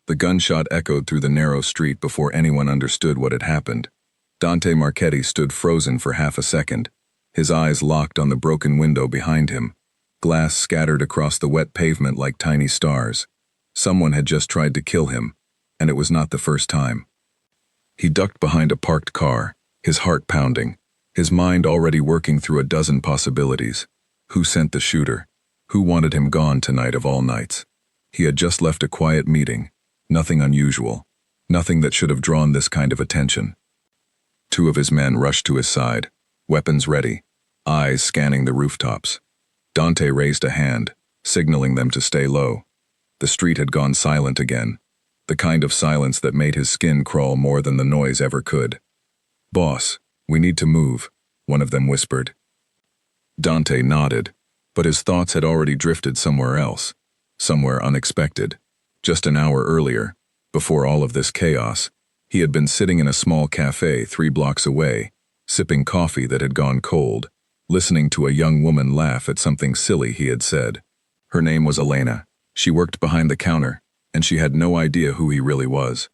The gunshot echoed through the narrow street before anyone understood what had happened. Dante Marchetti stood frozen for half a second, his eyes locked on the broken window behind him. Glass scattered across the wet pavement like tiny stars. Someone had just tried to kill him, and it was not the first time. He ducked behind a parked car, his heart pounding, his mind already working through a dozen possibilities. Who sent the shooter? Who wanted him gone tonight of all nights? He had just left a quiet meeting, nothing unusual, nothing that should have drawn this kind of attention. Two of his men rushed to his side, weapons ready, eyes scanning the rooftops. Dante raised a hand, signaling them to stay low. The street had gone silent again, the kind of silence that made his skin crawl more than the noise ever could. "Boss, we need to move," one of them whispered. Dante nodded, but his thoughts had already drifted somewhere else, somewhere unexpected. Just an hour earlier, before all of this chaos, he had been sitting in a small cafe 3 blocks away, sipping coffee that had gone cold, listening to a young woman laugh at something silly he had said. Her name was Elena. She worked behind the counter, and she had no idea who he really was.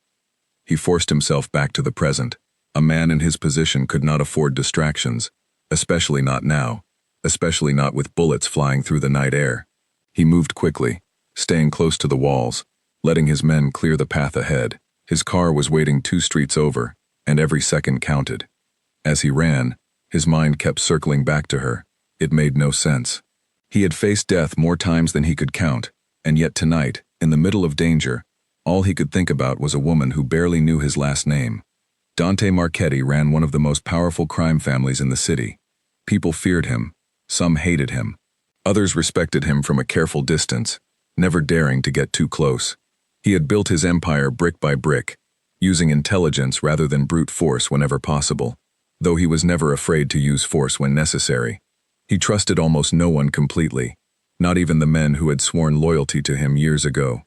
He forced himself back to the present. A man in his position could not afford distractions, especially not now, especially not with bullets flying through the night air. He moved quickly, staying close to the walls, letting his men clear the path ahead. His car was waiting 2 streets over, and every second counted. As he ran, his mind kept circling back to her. It made no sense. He had faced death more times than he could count, and yet tonight, in the middle of danger, all he could think about was a woman who barely knew his last name. Dante Marchetti ran one of the most powerful crime families in the city. People feared him, some hated him. Others respected him from a careful distance, never daring to get too close. He had built his empire brick by brick, using intelligence rather than brute force whenever possible, though he was never afraid to use force when necessary. He trusted almost no one completely, not even the men who had sworn loyalty to him years ago.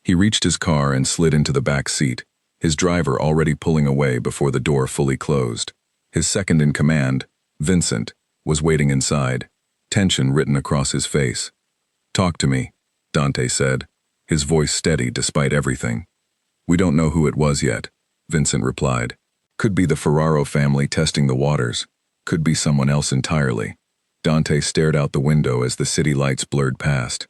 He reached his car and slid into the back seat, his driver already pulling away before the door fully closed. His second in command, Vincent, was waiting inside, tension written across his face. "Talk to me," Dante said, his voice steady despite everything. "We don't know who it was yet," Vincent replied. "Could be the Ferraro family testing the waters. Could be someone else entirely." Dante stared out the window as the city lights blurred past.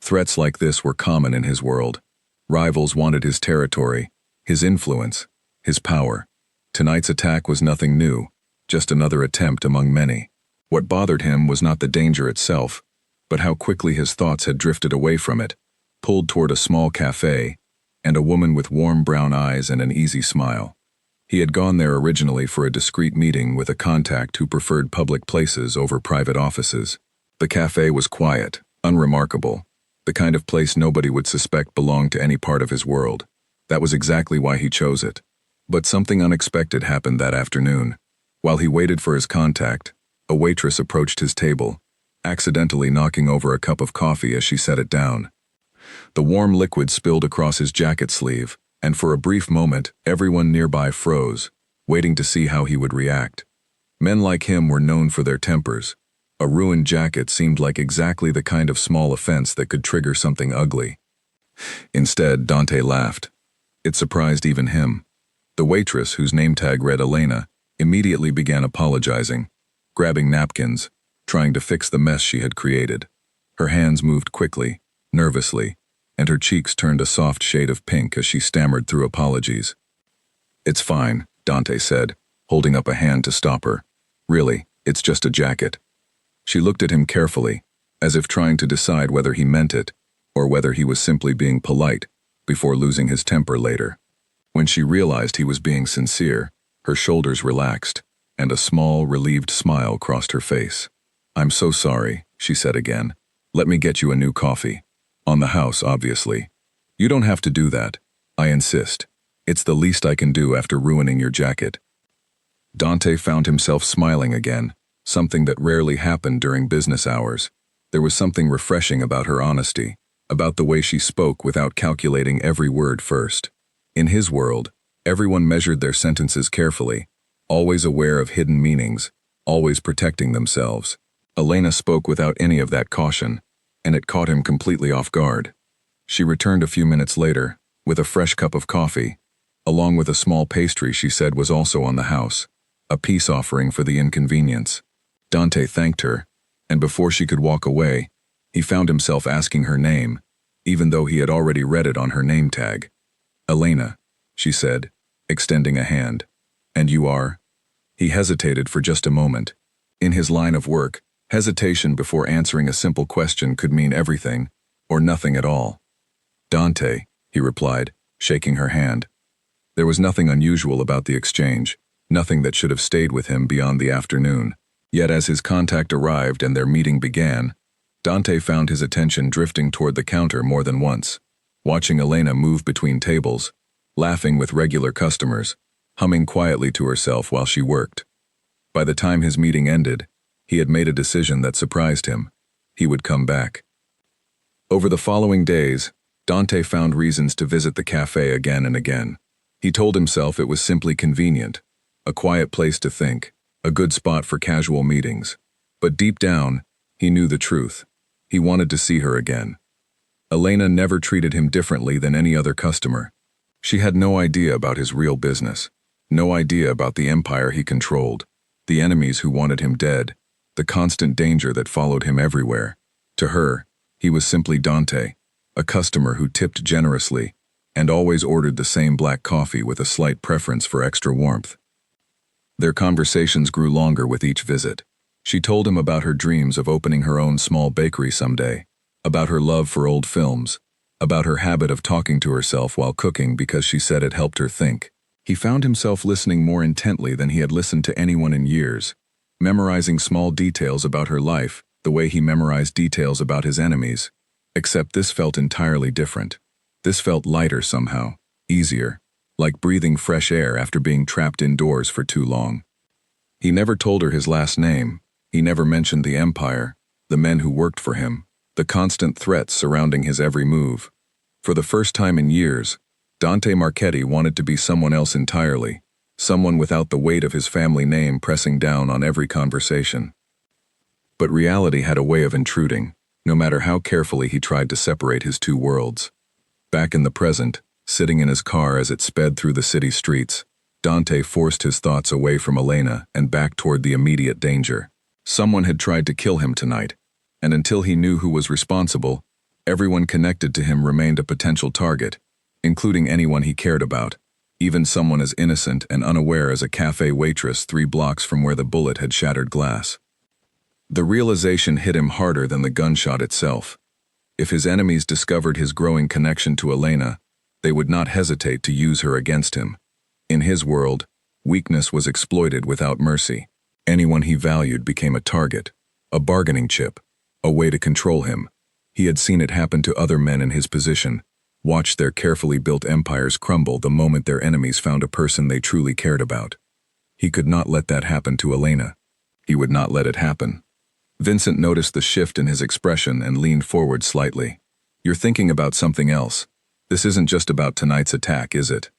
Threats like this were common in his world. Rivals wanted his territory, his influence, his power. Tonight's attack was nothing new, just another attempt among many. What bothered him was not the danger itself, but how quickly his thoughts had drifted away from it, pulled toward a small cafe, and a woman with warm brown eyes and an easy smile. He had gone there originally for a discreet meeting with a contact who preferred public places over private offices. The cafe was quiet, unremarkable, the kind of place nobody would suspect belonged to any part of his world. That was exactly why he chose it. But something unexpected happened that afternoon. While he waited for his contact, a waitress approached his table, accidentally knocking over a cup of coffee as she set it down. The warm liquid spilled across his jacket sleeve, and for a brief moment, everyone nearby froze, waiting to see how he would react. Men like him were known for their tempers. A ruined jacket seemed like exactly the kind of small offense that could trigger something ugly. Instead, Dante laughed. It surprised even him. The waitress, whose name tag read Elena, immediately began apologizing, grabbing napkins, trying to fix the mess she had created. Her hands moved quickly, nervously, and her cheeks turned a soft shade of pink as she stammered through apologies. "It's fine," Dante said, holding up a hand to stop her. "Really, it's just a jacket." She looked at him carefully, as if trying to decide whether he meant it, or whether he was simply being polite, before losing his temper later. When she realized he was being sincere, her shoulders relaxed, and a small, relieved smile crossed her face. "I'm so sorry," she said again. "Let me get you a new coffee. On the house, obviously." "You don't have to do that. I insist. It's the least I can do after ruining your jacket." Dante found himself smiling again, something that rarely happened during business hours. There was something refreshing about her honesty, about the way she spoke without calculating every word first. In his world, everyone measured their sentences carefully, always aware of hidden meanings, always protecting themselves. Elena spoke without any of that caution, and it caught him completely off guard. She returned a few minutes later, with a fresh cup of coffee, along with a small pastry she said was also on the house, a peace offering for the inconvenience. Dante thanked her, and before she could walk away, he found himself asking her name, even though he had already read it on her name tag. "Elena," she said, extending a hand. "And you are?" He hesitated for just a moment. In his line of work, hesitation before answering a simple question could mean everything, or nothing at all. "Dante," he replied, shaking her hand. There was nothing unusual about the exchange, nothing that should have stayed with him beyond the afternoon. Yet as his contact arrived and their meeting began, Dante found his attention drifting toward the counter more than once, watching Elena move between tables, laughing with regular customers, humming quietly to herself while she worked. By the time his meeting ended, he had made a decision that surprised him. He would come back. Over the following days, Dante found reasons to visit the cafe again and again. He told himself it was simply convenient, a quiet place to think, a good spot for casual meetings. But deep down, he knew the truth. He wanted to see her again. Elena never treated him differently than any other customer. She had no idea about his real business, no idea about the empire he controlled, the enemies who wanted him dead, the constant danger that followed him everywhere. To her, he was simply Dante, a customer who tipped generously and always ordered the same black coffee with a slight preference for extra warmth. Their conversations grew longer with each visit. She told him about her dreams of opening her own small bakery someday, about her love for old films, about her habit of talking to herself while cooking because she said it helped her think. He found himself listening more intently than he had listened to anyone in years, memorizing small details about her life the way he memorized details about his enemies. Except this felt entirely different. This felt lighter somehow, easier, like breathing fresh air after being trapped indoors for too long. He never told her his last name. He never mentioned the empire, the men who worked for him, the constant threats surrounding his every move. For the first time in years, Dante Marchetti wanted to be someone else entirely, someone without the weight of his family name pressing down on every conversation. But reality had a way of intruding, no matter how carefully he tried to separate his two worlds. Back in the present, sitting in his car as it sped through the city streets, Dante forced his thoughts away from Elena and back toward the immediate danger. Someone had tried to kill him tonight, and until he knew who was responsible, everyone connected to him remained a potential target, including anyone he cared about, even someone as innocent and unaware as a cafe waitress 3 blocks from where the bullet had shattered glass. The realization hit him harder than the gunshot itself. If his enemies discovered his growing connection to Elena, they would not hesitate to use her against him. In his world, weakness was exploited without mercy. Anyone he valued became a target, a bargaining chip, a way to control him. He had seen it happen to other men in his position, watched their carefully built empires crumble the moment their enemies found a person they truly cared about. He could not let that happen to Elena. He would not let it happen. Vincent noticed the shift in his expression and leaned forward slightly. "You're thinking about something else. This isn't just about tonight's attack, is it?"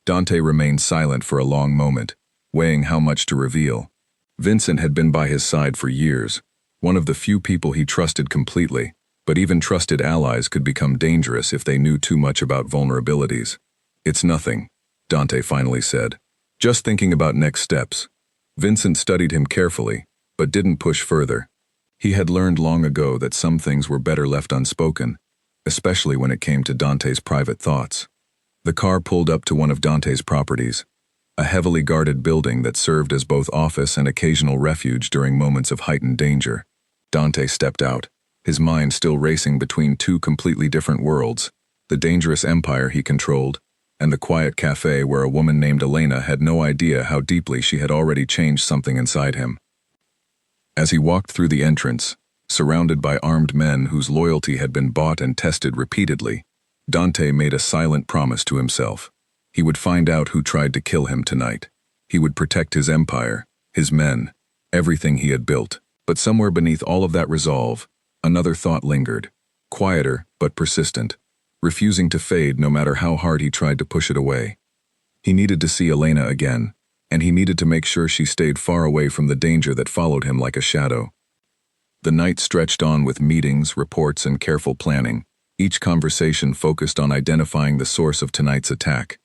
Dante remained silent for a long moment, weighing how much to reveal. Vincent had been by his side for years, one of the few people he trusted completely, but even trusted allies could become dangerous if they knew too much about vulnerabilities. "It's nothing," Dante finally said. "Just thinking about next steps." Vincent studied him carefully, but didn't push further. He had learned long ago that some things were better left unspoken, especially when it came to Dante's private thoughts. The car pulled up to one of Dante's properties, a heavily guarded building that served as both office and occasional refuge during moments of heightened danger. Dante stepped out, his mind still racing between two completely different worlds, the dangerous empire he controlled, and the quiet cafe where a woman named Elena had no idea how deeply she had already changed something inside him. As he walked through the entrance, surrounded by armed men whose loyalty had been bought and tested repeatedly, Dante made a silent promise to himself. He would find out who tried to kill him tonight. He would protect his empire, his men, everything he had built. But somewhere beneath all of that resolve, another thought lingered, quieter but persistent, refusing to fade no matter how hard he tried to push it away. He needed to see Elena again, and he needed to make sure she stayed far away from the danger that followed him like a shadow. The night stretched on with meetings, reports, and careful planning, Each conversation focused on identifying the source of tonight's attack.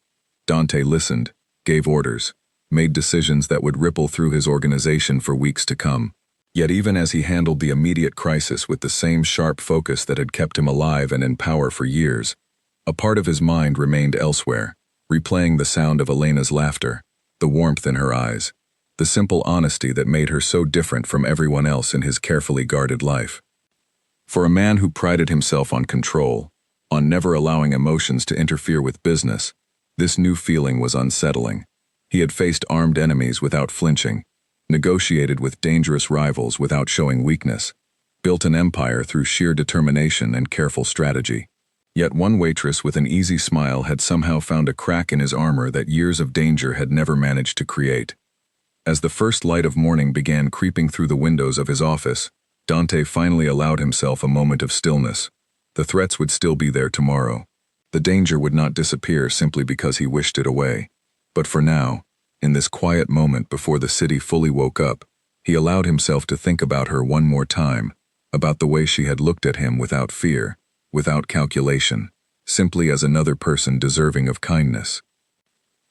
Dante listened, gave orders, made decisions that would ripple through his organization for weeks to come. Yet even as he handled the immediate crisis with the same sharp focus that had kept him alive and in power for years, a part of his mind remained elsewhere, replaying the sound of Elena's laughter, the warmth in her eyes, the simple honesty that made her so different from everyone else in his carefully guarded life. For a man who prided himself on control, on never allowing emotions to interfere with business, this new feeling was unsettling. He had faced armed enemies without flinching, negotiated with dangerous rivals without showing weakness, built an empire through sheer determination and careful strategy. Yet one waitress with an easy smile had somehow found a crack in his armor that years of danger had never managed to create. As the first light of morning began creeping through the windows of his office, Dante finally allowed himself a moment of stillness. The threats would still be there tomorrow. The danger would not disappear simply because he wished it away. But for now, in this quiet moment before the city fully woke up, he allowed himself to think about her one more time, about the way she had looked at him without fear, without calculation, simply as another person deserving of kindness.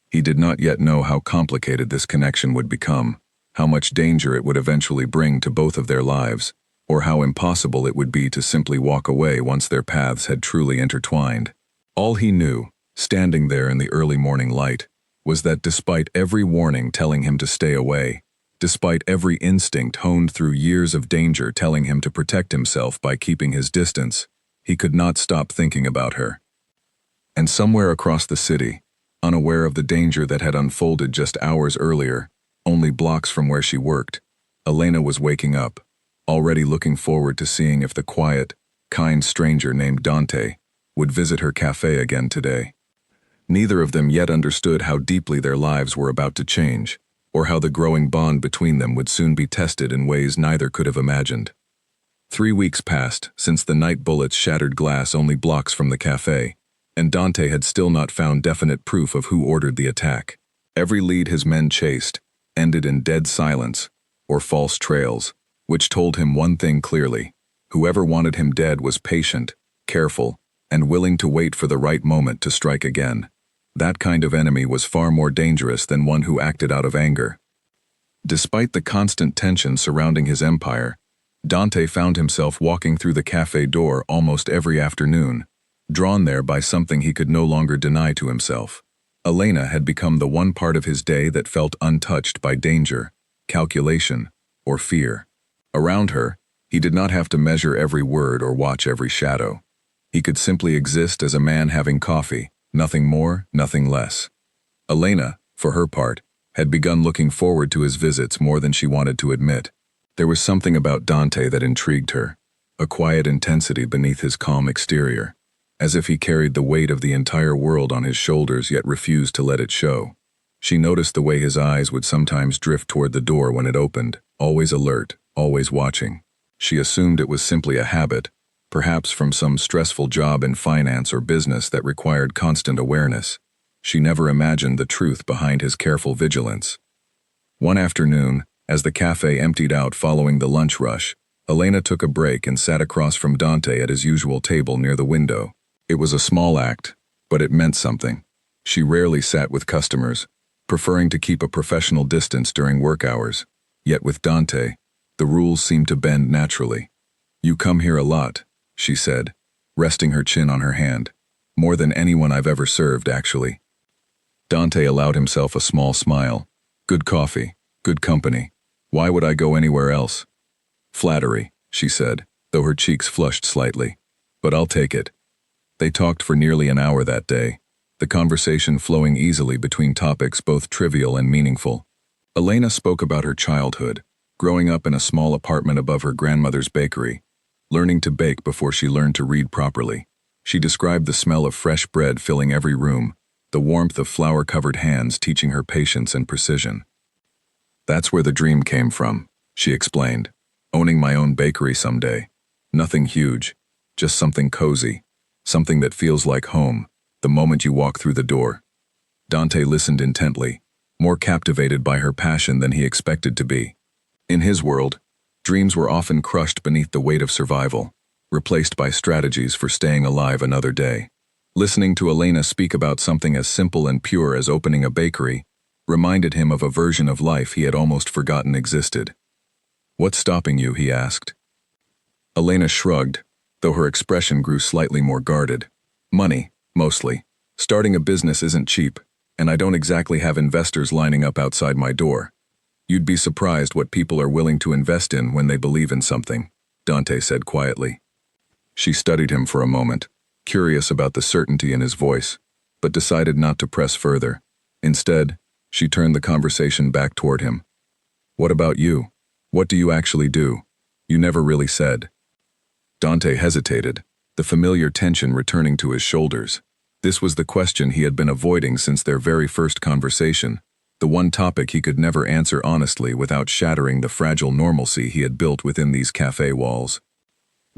He did not yet know how complicated this connection would become, how much danger it would eventually bring to both of their lives, or how impossible it would be to simply walk away once their paths had truly intertwined. All he knew, standing there in the early morning light, was that despite every warning telling him to stay away, despite every instinct honed through years of danger telling him to protect himself by keeping his distance, he could not stop thinking about her. And somewhere across the city, unaware of the danger that had unfolded just hours earlier, only blocks from where she worked, Elena was waking up, already looking forward to seeing if the quiet, kind stranger named Dante would visit her cafe again today. Neither of them yet understood how deeply their lives were about to change, or how the growing bond between them would soon be tested in ways neither could have imagined. 3 weeks passed since the night bullets shattered glass only blocks from the cafe, and Dante had still not found definite proof of who ordered the attack. Every lead his men chased ended in dead silence or false trails, which told him one thing clearly: whoever wanted him dead was patient, careful, and willing to wait for the right moment to strike again. That kind of enemy was far more dangerous than one who acted out of anger. Despite the constant tension surrounding his empire, Dante found himself walking through the cafe door almost every afternoon, drawn there by something he could no longer deny to himself. Elena had become the one part of his day that felt untouched by danger, calculation, or fear. Around her, he did not have to measure every word or watch every shadow. He could simply exist as a man having coffee, nothing more, nothing less. Elena, for her part, had begun looking forward to his visits more than she wanted to admit. There was something about Dante that intrigued her, a quiet intensity beneath his calm exterior, as if he carried the weight of the entire world on his shoulders yet refused to let it show. She noticed the way his eyes would sometimes drift toward the door when it opened, always alert, always watching. She assumed it was simply a habit, perhaps from some stressful job in finance or business that required constant awareness. She never imagined the truth behind his careful vigilance. One afternoon, as the cafe emptied out following the lunch rush, Elena took a break and sat across from Dante at his usual table near the window. It was a small act, but it meant something. She rarely sat with customers, preferring to keep a professional distance during work hours. Yet with Dante, the rules seemed to bend naturally. "You come here a lot," she said, resting her chin on her hand. "More than anyone I've ever served, actually." Dante allowed himself a small smile. "Good coffee, good company. Why would I go anywhere else?" "Flattery," she said, though her cheeks flushed slightly. "But I'll take it." They talked for nearly an hour that day, the conversation flowing easily between topics both trivial and meaningful. Elena spoke about her childhood, growing up in a small apartment above her grandmother's bakery, learning to bake before she learned to read properly. She described the smell of fresh bread filling every room, the warmth of flour-covered hands teaching her patience and precision. "That's where the dream came from," she explained. "Owning my own bakery someday. Nothing huge, just something cozy, something that feels like home, the moment you walk through the door." Dante listened intently, more captivated by her passion than he expected to be. In his world, dreams were often crushed beneath the weight of survival, replaced by strategies for staying alive another day. Listening to Elena speak about something as simple and pure as opening a bakery reminded him of a version of life he had almost forgotten existed. "What's stopping you?" he asked. Elena shrugged, though her expression grew slightly more guarded. "Money, mostly. Starting a business isn't cheap, and I don't exactly have investors lining up outside my door. You'd be surprised what people are willing to invest in when they believe in something," Dante said quietly. She studied him for a moment, curious about the certainty in his voice, but decided not to press further. Instead, she turned the conversation back toward him. "What about you? What do you actually do? You never really said." Dante hesitated, the familiar tension returning to his shoulders. This was the question he had been avoiding since their very first conversation, the one topic he could never answer honestly without shattering the fragile normalcy he had built within these cafe walls.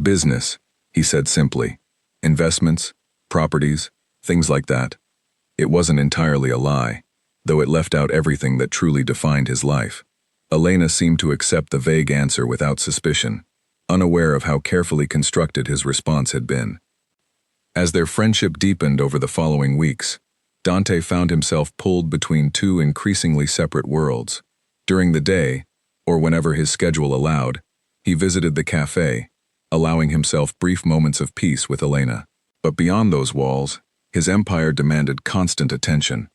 "Business," he said simply. "Investments, properties, things like that." It wasn't entirely a lie, though it left out everything that truly defined his life. Elena seemed to accept the vague answer without suspicion, unaware of how carefully constructed his response had been. As their friendship deepened over the following weeks, Dante found himself pulled between two increasingly separate worlds. During the day, or whenever his schedule allowed, he visited the cafe, allowing himself brief moments of peace with Elena. But beyond those walls, his empire demanded constant attention.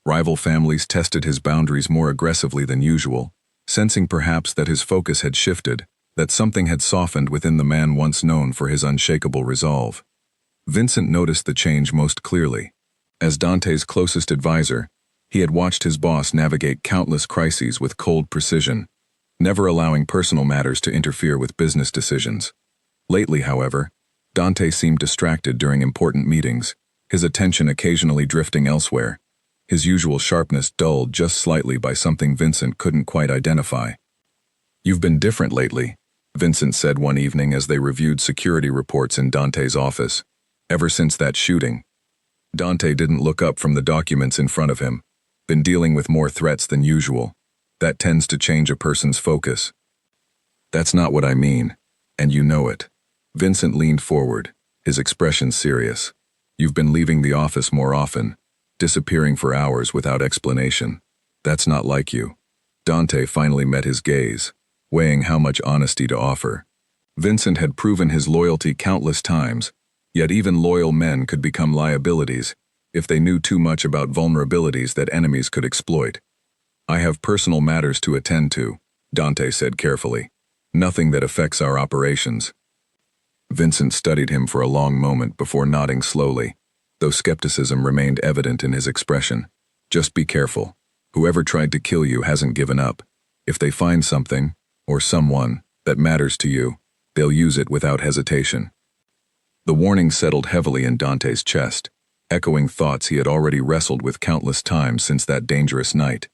Rival families tested his boundaries more aggressively than usual, sensing perhaps that his focus had shifted, that something had softened within the man once known for his unshakable resolve. Vincent noticed the change most clearly. As Dante's closest advisor, he had watched his boss navigate countless crises with cold precision, never allowing personal matters to interfere with business decisions. Lately, however, Dante seemed distracted during important meetings, his attention occasionally drifting elsewhere, his usual sharpness dulled just slightly by something Vincent couldn't quite identify. "You've been different lately," Vincent said one evening as they reviewed security reports in Dante's office. "Ever since that shooting." Dante didn't look up from the documents in front of him. "Been dealing with more threats than usual. That tends to change a person's focus." "That's not what I mean, and you know it." Vincent leaned forward, his expression serious. "You've been leaving the office more often, disappearing for hours without explanation. That's not like you." Dante finally met his gaze, weighing how much honesty to offer. Vincent had proven his loyalty countless times, yet even loyal men could become liabilities if they knew too much about vulnerabilities that enemies could exploit. "I have personal matters to attend to," Dante said carefully. "Nothing that affects our operations." Vincent studied him for a long moment before nodding slowly, though skepticism remained evident in his expression. "Just be careful. Whoever tried to kill you hasn't given up. If they find something, or someone, that matters to you, they'll use it without hesitation." The warning settled heavily in Dante's chest, echoing thoughts he had already wrestled with countless times since that dangerous night.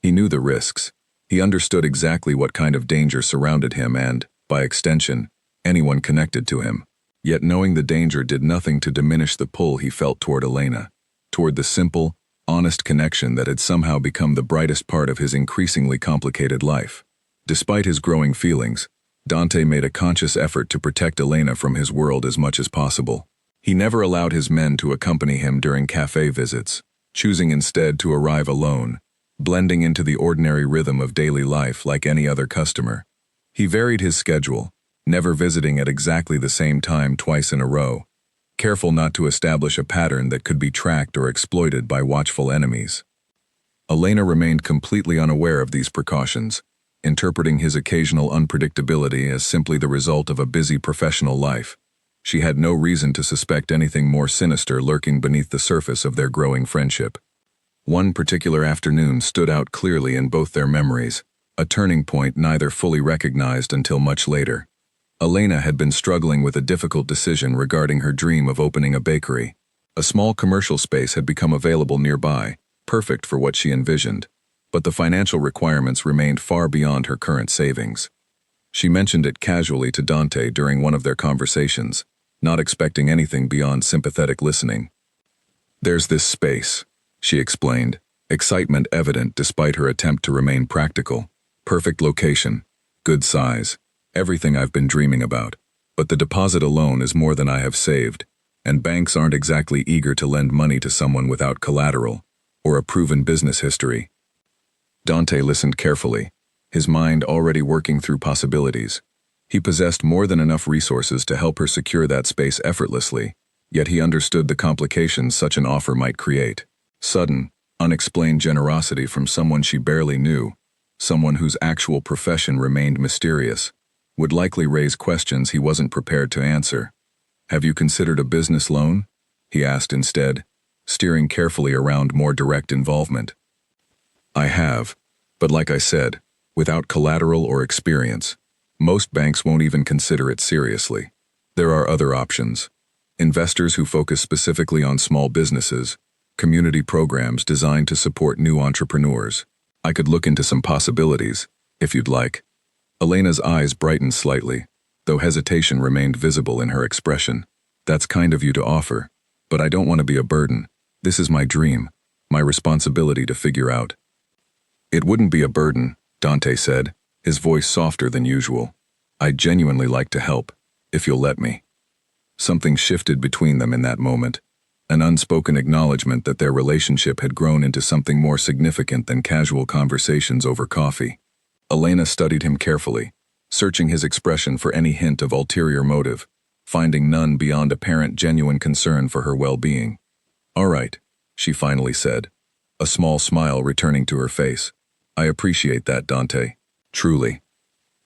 He knew the risks. He understood exactly what kind of danger surrounded him and, by extension, anyone connected to him. Yet knowing the danger did nothing to diminish the pull he felt toward Elena, toward the simple, honest connection that had somehow become the brightest part of his increasingly complicated life. Despite his growing feelings, Dante made a conscious effort to protect Elena from his world as much as possible. He never allowed his men to accompany him during cafe visits, choosing instead to arrive alone, blending into the ordinary rhythm of daily life like any other customer. He varied his schedule, never visiting at exactly the same time twice in a row, careful not to establish a pattern that could be tracked or exploited by watchful enemies. Elena remained completely unaware of these precautions, interpreting his occasional unpredictability as simply the result of a busy professional life. She had no reason to suspect anything more sinister lurking beneath the surface of their growing friendship. One particular afternoon stood out clearly in both their memories, a turning point neither fully recognized until much later. Elena had been struggling with a difficult decision regarding her dream of opening a bakery. A small commercial space had become available nearby, perfect for what she envisioned, but the financial requirements remained far beyond her current savings. She mentioned it casually to Dante during one of their conversations, not expecting anything beyond sympathetic listening. "There's this space," she explained, excitement evident despite her attempt to remain practical. "Perfect location, good size, everything I've been dreaming about. But the deposit alone is more than I have saved, and banks aren't exactly eager to lend money to someone without collateral or a proven business history. Dante listened carefully, his mind already working through possibilities. He possessed more than enough resources to help her secure that space effortlessly, yet he understood the complications such an offer might create. Sudden, unexplained generosity from someone she barely knew, someone whose actual profession remained mysterious, would likely raise questions he wasn't prepared to answer. "Have you considered a business loan?" he asked instead, steering carefully around more direct involvement. "I have, but like I said, without collateral or experience, most banks won't even consider it seriously. There are other options. Investors who focus specifically on small businesses, community programs designed to support new entrepreneurs. I could look into some possibilities, if you'd like." Elena's eyes brightened slightly, though hesitation remained visible in her expression. "That's kind of you to offer, but I don't want to be a burden. This is my dream, my responsibility to figure out." "It wouldn't be a burden," Dante said, his voice softer than usual. "I'd genuinely like to help, if you'll let me." Something shifted between them in that moment, an unspoken acknowledgement that their relationship had grown into something more significant than casual conversations over coffee. Elena studied him carefully, searching his expression for any hint of ulterior motive, finding none beyond apparent genuine concern for her well-being. "All right," she finally said, a small smile returning to her face. "I appreciate that, Dante. Truly."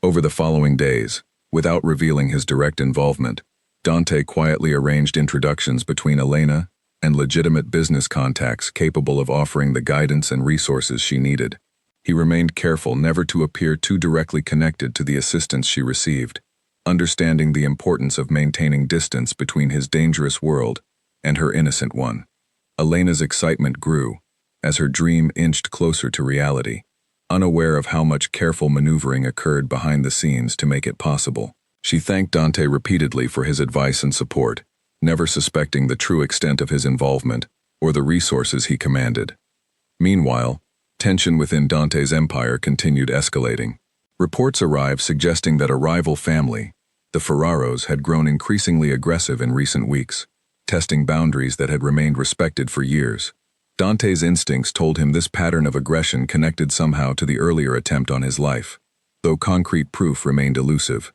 Over the following days, without revealing his direct involvement, Dante quietly arranged introductions between Elena and legitimate business contacts capable of offering the guidance and resources she needed. He remained careful never to appear too directly connected to the assistance she received, understanding the importance of maintaining distance between his dangerous world and her innocent one. Elena's excitement grew as her dream inched closer to reality, unaware of how much careful maneuvering occurred behind the scenes to make it possible. She thanked Dante repeatedly for his advice and support, never suspecting the true extent of his involvement or the resources he commanded. Meanwhile, tension within Dante's empire continued escalating. Reports arrived suggesting that a rival family, the Ferraros, had grown increasingly aggressive in recent weeks, testing boundaries that had remained respected for years. Dante's instincts told him this pattern of aggression connected somehow to the earlier attempt on his life, though concrete proof remained elusive.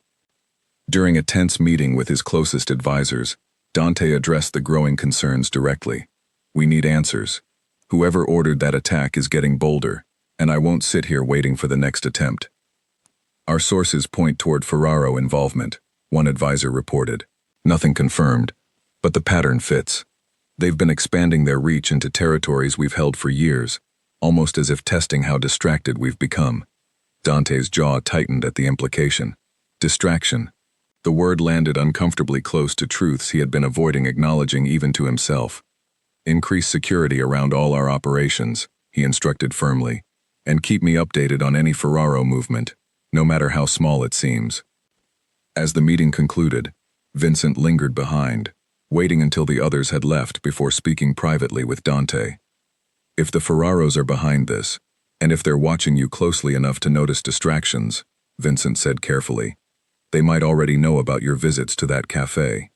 During a tense meeting with his closest advisors, Dante addressed the growing concerns directly. "We need answers. Whoever ordered that attack is getting bolder, and I won't sit here waiting for the next attempt." "Our sources point toward Ferraro involvement," one advisor reported. "Nothing confirmed, but the pattern fits. They've been expanding their reach into territories we've held for years, almost as if testing how distracted we've become." Dante's jaw tightened at the implication. Distraction. The word landed uncomfortably close to truths he had been avoiding acknowledging even to himself. "Increase security around all our operations," he instructed firmly, "and keep me updated on any Ferraro movement, no matter how small it seems." As the meeting concluded, Vincent lingered behind, waiting until the others had left before speaking privately with Dante. "If the Ferraros are behind this, and if they're watching you closely enough to notice distractions," Vincent said carefully, "they might already know about your visits to that cafe."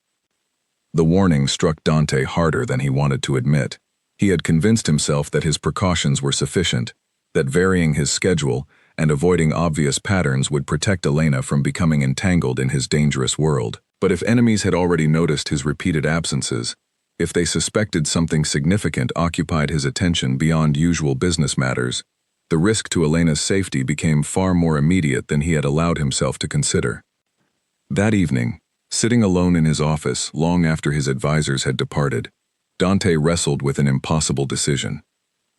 The warning struck Dante harder than he wanted to admit. He had convinced himself that his precautions were sufficient, that varying his schedule and avoiding obvious patterns would protect Elena from becoming entangled in his dangerous world. But if enemies had already noticed his repeated absences, if they suspected something significant occupied his attention beyond usual business matters, the risk to Elena's safety became far more immediate than he had allowed himself to consider. That evening, sitting alone in his office long after his advisors had departed, Dante wrestled with an impossible decision.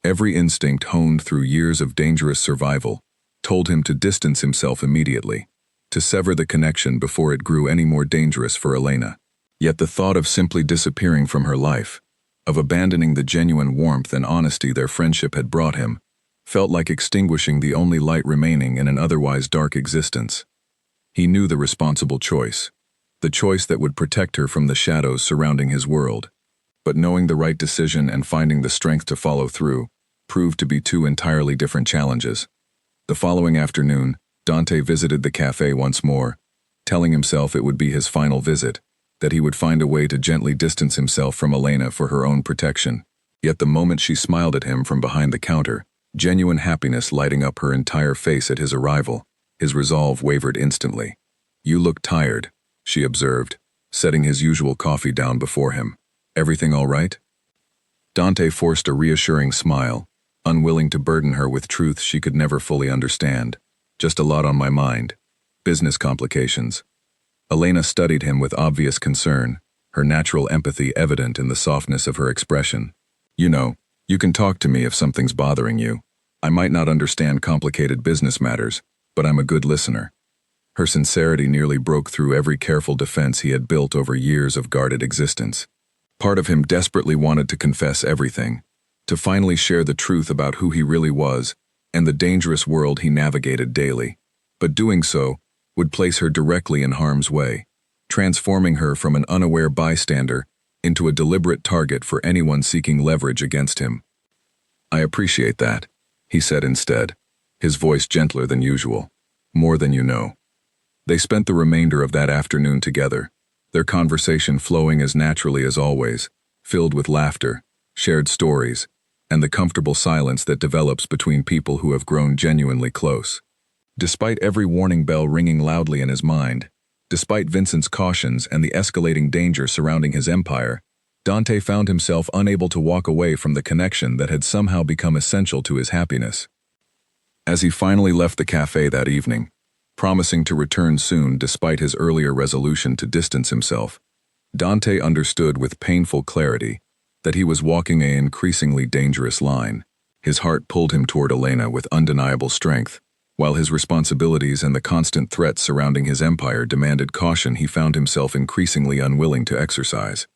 Every instinct honed through years of dangerous survival told him to distance himself immediately, to sever the connection before it grew any more dangerous for Elena. Yet the thought of simply disappearing from her life, of abandoning the genuine warmth and honesty their friendship had brought him, felt like extinguishing the only light remaining in an otherwise dark existence. He knew the responsible choice, the choice that would protect her from the shadows surrounding his world. But knowing the right decision and finding the strength to follow through proved to be two entirely different challenges. The following afternoon, Dante visited the cafe once more, telling himself it would be his final visit, that he would find a way to gently distance himself from Elena for her own protection. Yet the moment she smiled at him from behind the counter, genuine happiness lighting up her entire face at his arrival, his resolve wavered instantly. "You look tired," she observed, setting his usual coffee down before him. "Everything all right?" Dante forced a reassuring smile, unwilling to burden her with truths she could never fully understand. "Just a lot on my mind. Business complications." Elena studied him with obvious concern, her natural empathy evident in the softness of her expression. "You know, you can talk to me if something's bothering you. I might not understand complicated business matters, but I'm a good listener." Her sincerity nearly broke through every careful defense he had built over years of guarded existence. Part of him desperately wanted to confess everything, to finally share the truth about who he really was and the dangerous world he navigated daily. But doing so would place her directly in harm's way, transforming her from an unaware bystander into a deliberate target for anyone seeking leverage against him. "I appreciate that," he said instead, his voice gentler than usual. "More than you know." They spent the remainder of that afternoon together, their conversation flowing as naturally as always, filled with laughter, shared stories, and the comfortable silence that develops between people who have grown genuinely close. Despite every warning bell ringing loudly in his mind, despite Vincent's cautions and the escalating danger surrounding his empire, Dante found himself unable to walk away from the connection that had somehow become essential to his happiness. As he finally left the cafe that evening, promising to return soon despite his earlier resolution to distance himself, Dante understood with painful clarity that he was walking an increasingly dangerous line. His heart pulled him toward Elena with undeniable strength, while his responsibilities and the constant threats surrounding his empire demanded caution he found himself increasingly unwilling to exercise.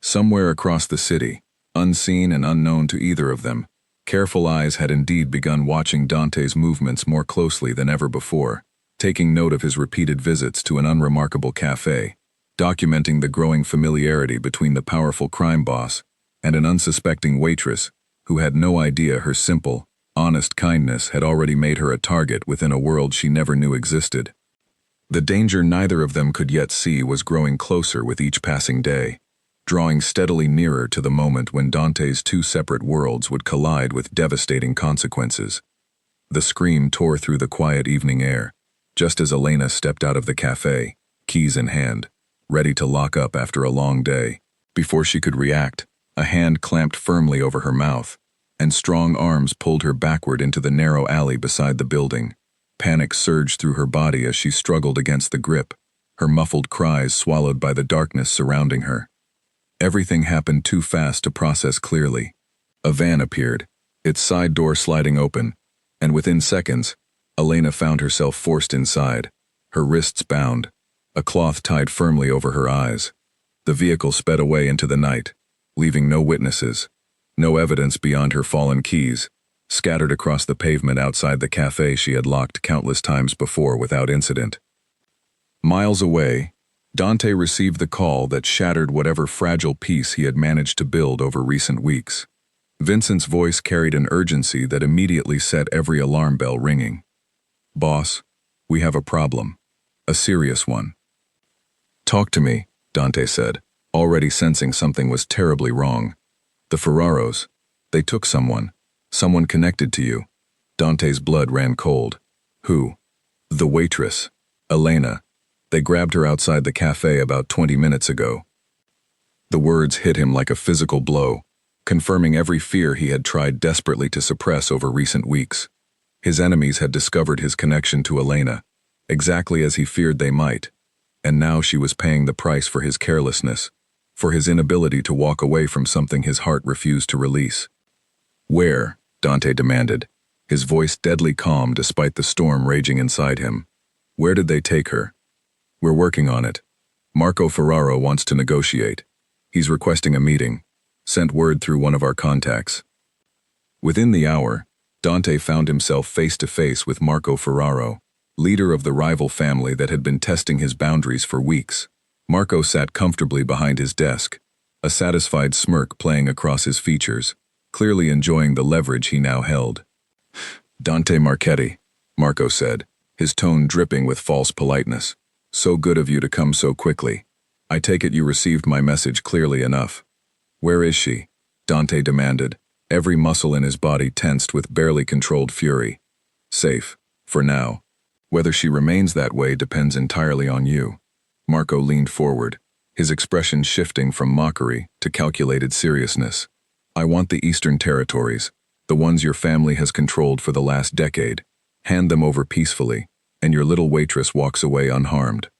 Somewhere across the city, unseen and unknown to either of them, careful eyes had indeed begun watching Dante's movements more closely than ever before, taking note of his repeated visits to an unremarkable cafe, documenting the growing familiarity between the powerful crime boss and an unsuspecting waitress who had no idea her simple, honest kindness had already made her a target within a world she never knew existed. The danger neither of them could yet see was growing closer with each passing day, drawing steadily nearer to the moment when Dante's two separate worlds would collide with devastating consequences. The scream tore through the quiet evening air, just as Elena stepped out of the cafe, keys in hand, ready to lock up after a long day. Before she could react, a hand clamped firmly over her mouth, and strong arms pulled her backward into the narrow alley beside the building. Panic surged through her body as she struggled against the grip, her muffled cries swallowed by the darkness surrounding her. Everything happened too fast to process clearly. A van appeared, its side door sliding open, and within seconds, Elena found herself forced inside, her wrists bound, a cloth tied firmly over her eyes. The vehicle sped away into the night, leaving no witnesses, no evidence beyond her fallen keys, scattered across the pavement outside the cafe she had locked countless times before without incident. Miles away, Dante received the call that shattered whatever fragile peace he had managed to build over recent weeks. Vincent's voice carried an urgency that immediately set every alarm bell ringing. "Boss, we have a problem. A serious one." "Talk to me," Dante said, already sensing something was terribly wrong. "The Ferraros, they took someone connected to you." Dante's blood ran cold. "Who?" "The waitress, Elena. They grabbed her outside the cafe about 20 minutes ago." The words hit him like a physical blow, confirming every fear he had tried desperately to suppress over recent weeks. His enemies had discovered his connection to Elena, exactly as he feared they might, and now she was paying the price for his carelessness, for his inability to walk away from something his heart refused to release. "Where?" Dante demanded, his voice deadly calm despite the storm raging inside him. "Where did they take her?" "We're working on it. Marco Ferraro wants to negotiate. He's requesting a meeting. Sent word through one of our contacts." Within the hour, Dante found himself face to face with Marco Ferraro, leader of the rival family that had been testing his boundaries for weeks. Marco sat comfortably behind his desk, a satisfied smirk playing across his features, clearly enjoying the leverage he now held. "Dante Marchetti," Marco said, his tone dripping with false politeness. So good of you to come so quickly. I take it you received my message clearly enough. Where is she? Dante demanded, every muscle in his body tensed with barely controlled fury. Safe, for now. Whether she remains that way depends entirely on you. Marco leaned forward, his expression shifting from mockery to calculated seriousness. I want the Eastern Territories, the ones your family has controlled for the last decade. Hand them over peacefully, and your little waitress walks away unharmed.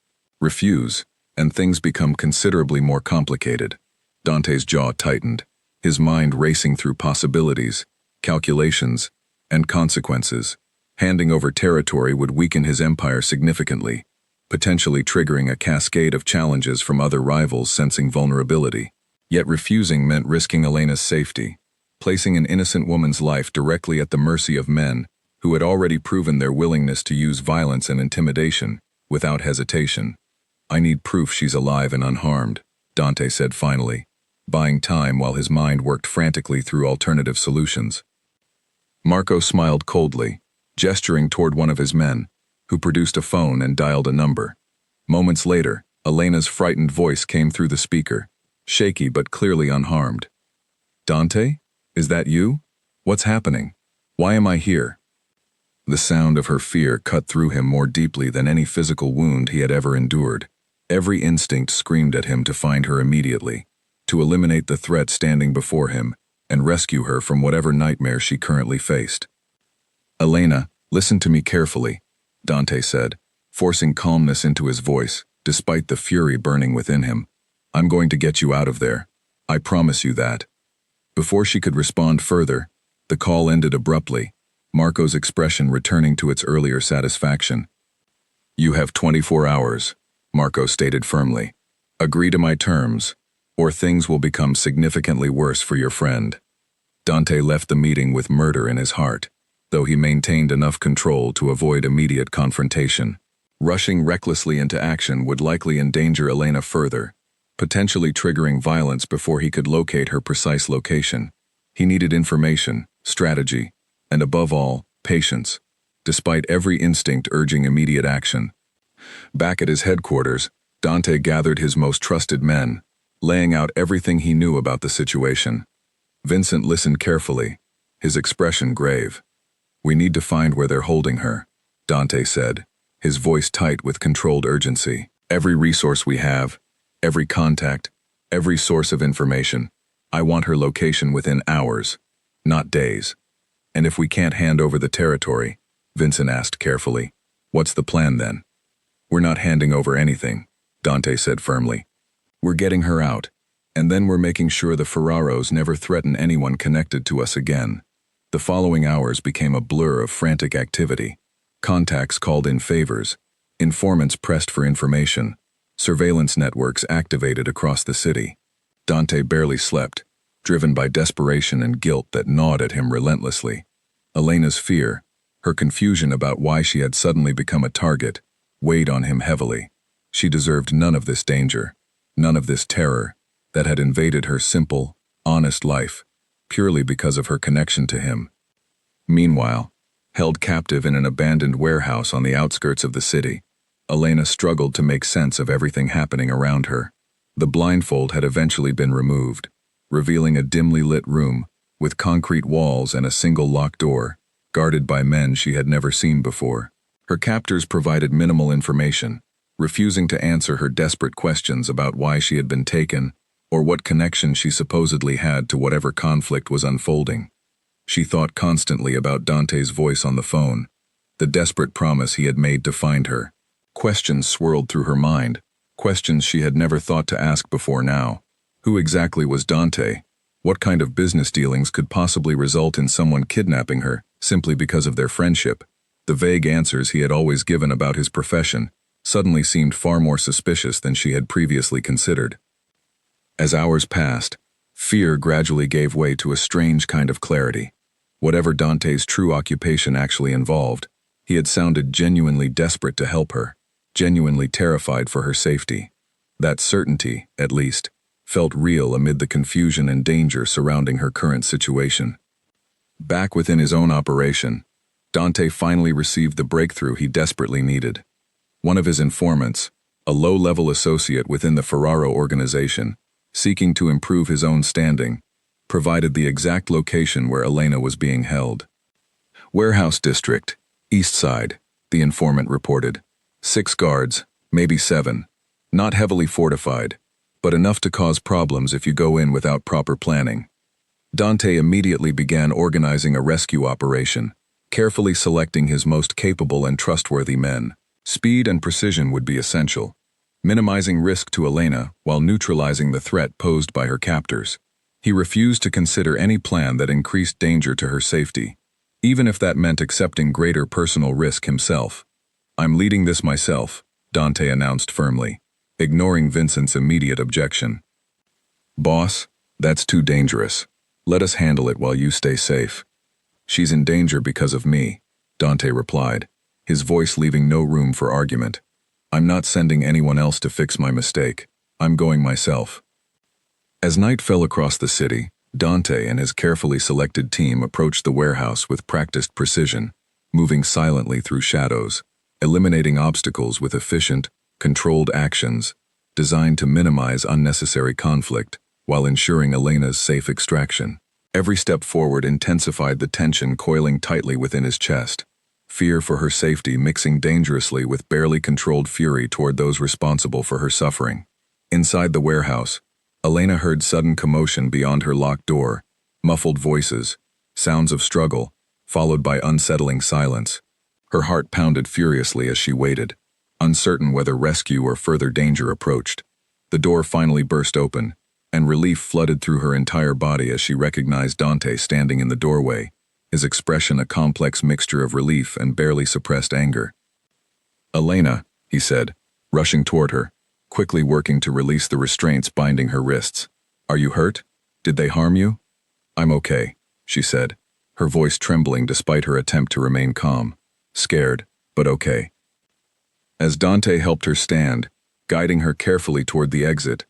Refuse, and things become considerably more complicated. Dante's jaw tightened, his mind racing through possibilities, calculations, and consequences. Handing over territory would weaken his empire significantly, potentially triggering a cascade of challenges from other rivals sensing vulnerability. Yet refusing meant risking Elena's safety, placing an innocent woman's life directly at the mercy of men who had already proven their willingness to use violence and intimidation without hesitation. I need proof she's alive and unharmed, Dante said finally, buying time while his mind worked frantically through alternative solutions. Marco smiled coldly, gesturing toward one of his men, who produced a phone and dialed a number. Moments later, Elena's frightened voice came through the speaker, shaky but clearly unharmed. Dante? Is that you? What's happening? Why am I here? The sound of her fear cut through him more deeply than any physical wound he had ever endured. Every instinct screamed at him to find her immediately, to eliminate the threat standing before him, and rescue her from whatever nightmare she currently faced. Elena, listen to me carefully, Dante said, forcing calmness into his voice, despite the fury burning within him. I'm going to get you out of there. I promise you that. Before she could respond further, the call ended abruptly, Marco's expression returning to its earlier satisfaction. You have 24 hours, Marco stated firmly. Agree to my terms, or things will become significantly worse for your friend. Dante left the meeting with murder in his heart, though he maintained enough control to avoid immediate confrontation. Rushing recklessly into action would likely endanger Elena further, potentially triggering violence before he could locate her precise location. He needed information, strategy, and above all, patience, despite every instinct urging immediate action. Back at his headquarters, Dante gathered his most trusted men, laying out everything he knew about the situation. Vincent listened carefully, his expression grave. We need to find where they're holding her, Dante said, his voice tight with controlled urgency. Every resource we have, every contact, every source of information. I want her location within hours, not days. And if we can't hand over the territory, Vincent asked carefully, what's the plan then? We're not handing over anything, Dante said firmly. We're getting her out, and then we're making sure the Ferraros never threaten anyone connected to us again. The following hours became a blur of frantic activity. Contacts called in favors, informants pressed for information, surveillance networks activated across the city. Dante barely slept, driven by desperation and guilt that gnawed at him relentlessly. Elena's fear, her confusion about why she had suddenly become a target, weighed on him heavily. She deserved none of this danger, none of this terror that had invaded her simple, honest life, purely because of her connection to him. Meanwhile, held captive in an abandoned warehouse on the outskirts of the city, Elena struggled to make sense of everything happening around her. The blindfold had eventually been removed, revealing a dimly lit room with concrete walls and a single locked door, guarded by men she had never seen before. Her captors provided minimal information, refusing to answer her desperate questions about why she had been taken or what connection she supposedly had to whatever conflict was unfolding. She thought constantly about Dante's voice on the phone, the desperate promise he had made to find her. Questions swirled through her mind, questions she had never thought to ask before now. Who exactly was Dante? What kind of business dealings could possibly result in someone kidnapping her simply because of their friendship? The vague answers he had always given about his profession suddenly seemed far more suspicious than she had previously considered. As hours passed, fear gradually gave way to a strange kind of clarity. Whatever Dante's true occupation actually involved, he had sounded genuinely desperate to help her, genuinely terrified for her safety. That certainty, at least, felt real amid the confusion and danger surrounding her current situation. Back within his own operation, Dante finally received the breakthrough he desperately needed. One of his informants, a low-level associate within the Ferraro organization, seeking to improve his own standing, provided the exact location where Elena was being held. Warehouse District, East Side, the informant reported. 6 guards, maybe 7. Not heavily fortified, but enough to cause problems if you go in without proper planning. Dante immediately began organizing a rescue operation, carefully selecting his most capable and trustworthy men. Speed and precision would be essential, minimizing risk to Elena while neutralizing the threat posed by her captors. He refused to consider any plan that increased danger to her safety, even if that meant accepting greater personal risk himself. "I'm leading this myself," Dante announced firmly, ignoring Vincent's immediate objection. "Boss, that's too dangerous. Let us handle it while you stay safe." "She's in danger because of me," Dante replied, his voice leaving no room for argument. "I'm not sending anyone else to fix my mistake. I'm going myself." As night fell across the city, Dante and his carefully selected team approached the warehouse with practiced precision, moving silently through shadows, eliminating obstacles with efficient, controlled actions designed to minimize unnecessary conflict while ensuring Elena's safe extraction. Every step forward intensified the tension coiling tightly within his chest, fear for her safety mixing dangerously with barely controlled fury toward those responsible for her suffering. Inside the warehouse, Elena heard sudden commotion beyond her locked door, muffled voices, sounds of struggle, followed by unsettling silence. Her heart pounded furiously as she waited, uncertain whether rescue or further danger approached. The door finally burst open, and relief flooded through her entire body as she recognized Dante standing in the doorway, his expression a complex mixture of relief and barely suppressed anger. "Elena," he said, rushing toward her, quickly working to release the restraints binding her wrists. "Are you hurt? Did they harm you?" "I'm okay," she said, her voice trembling despite her attempt to remain calm. "Scared, but okay." As Dante helped her stand, guiding her carefully toward the exit,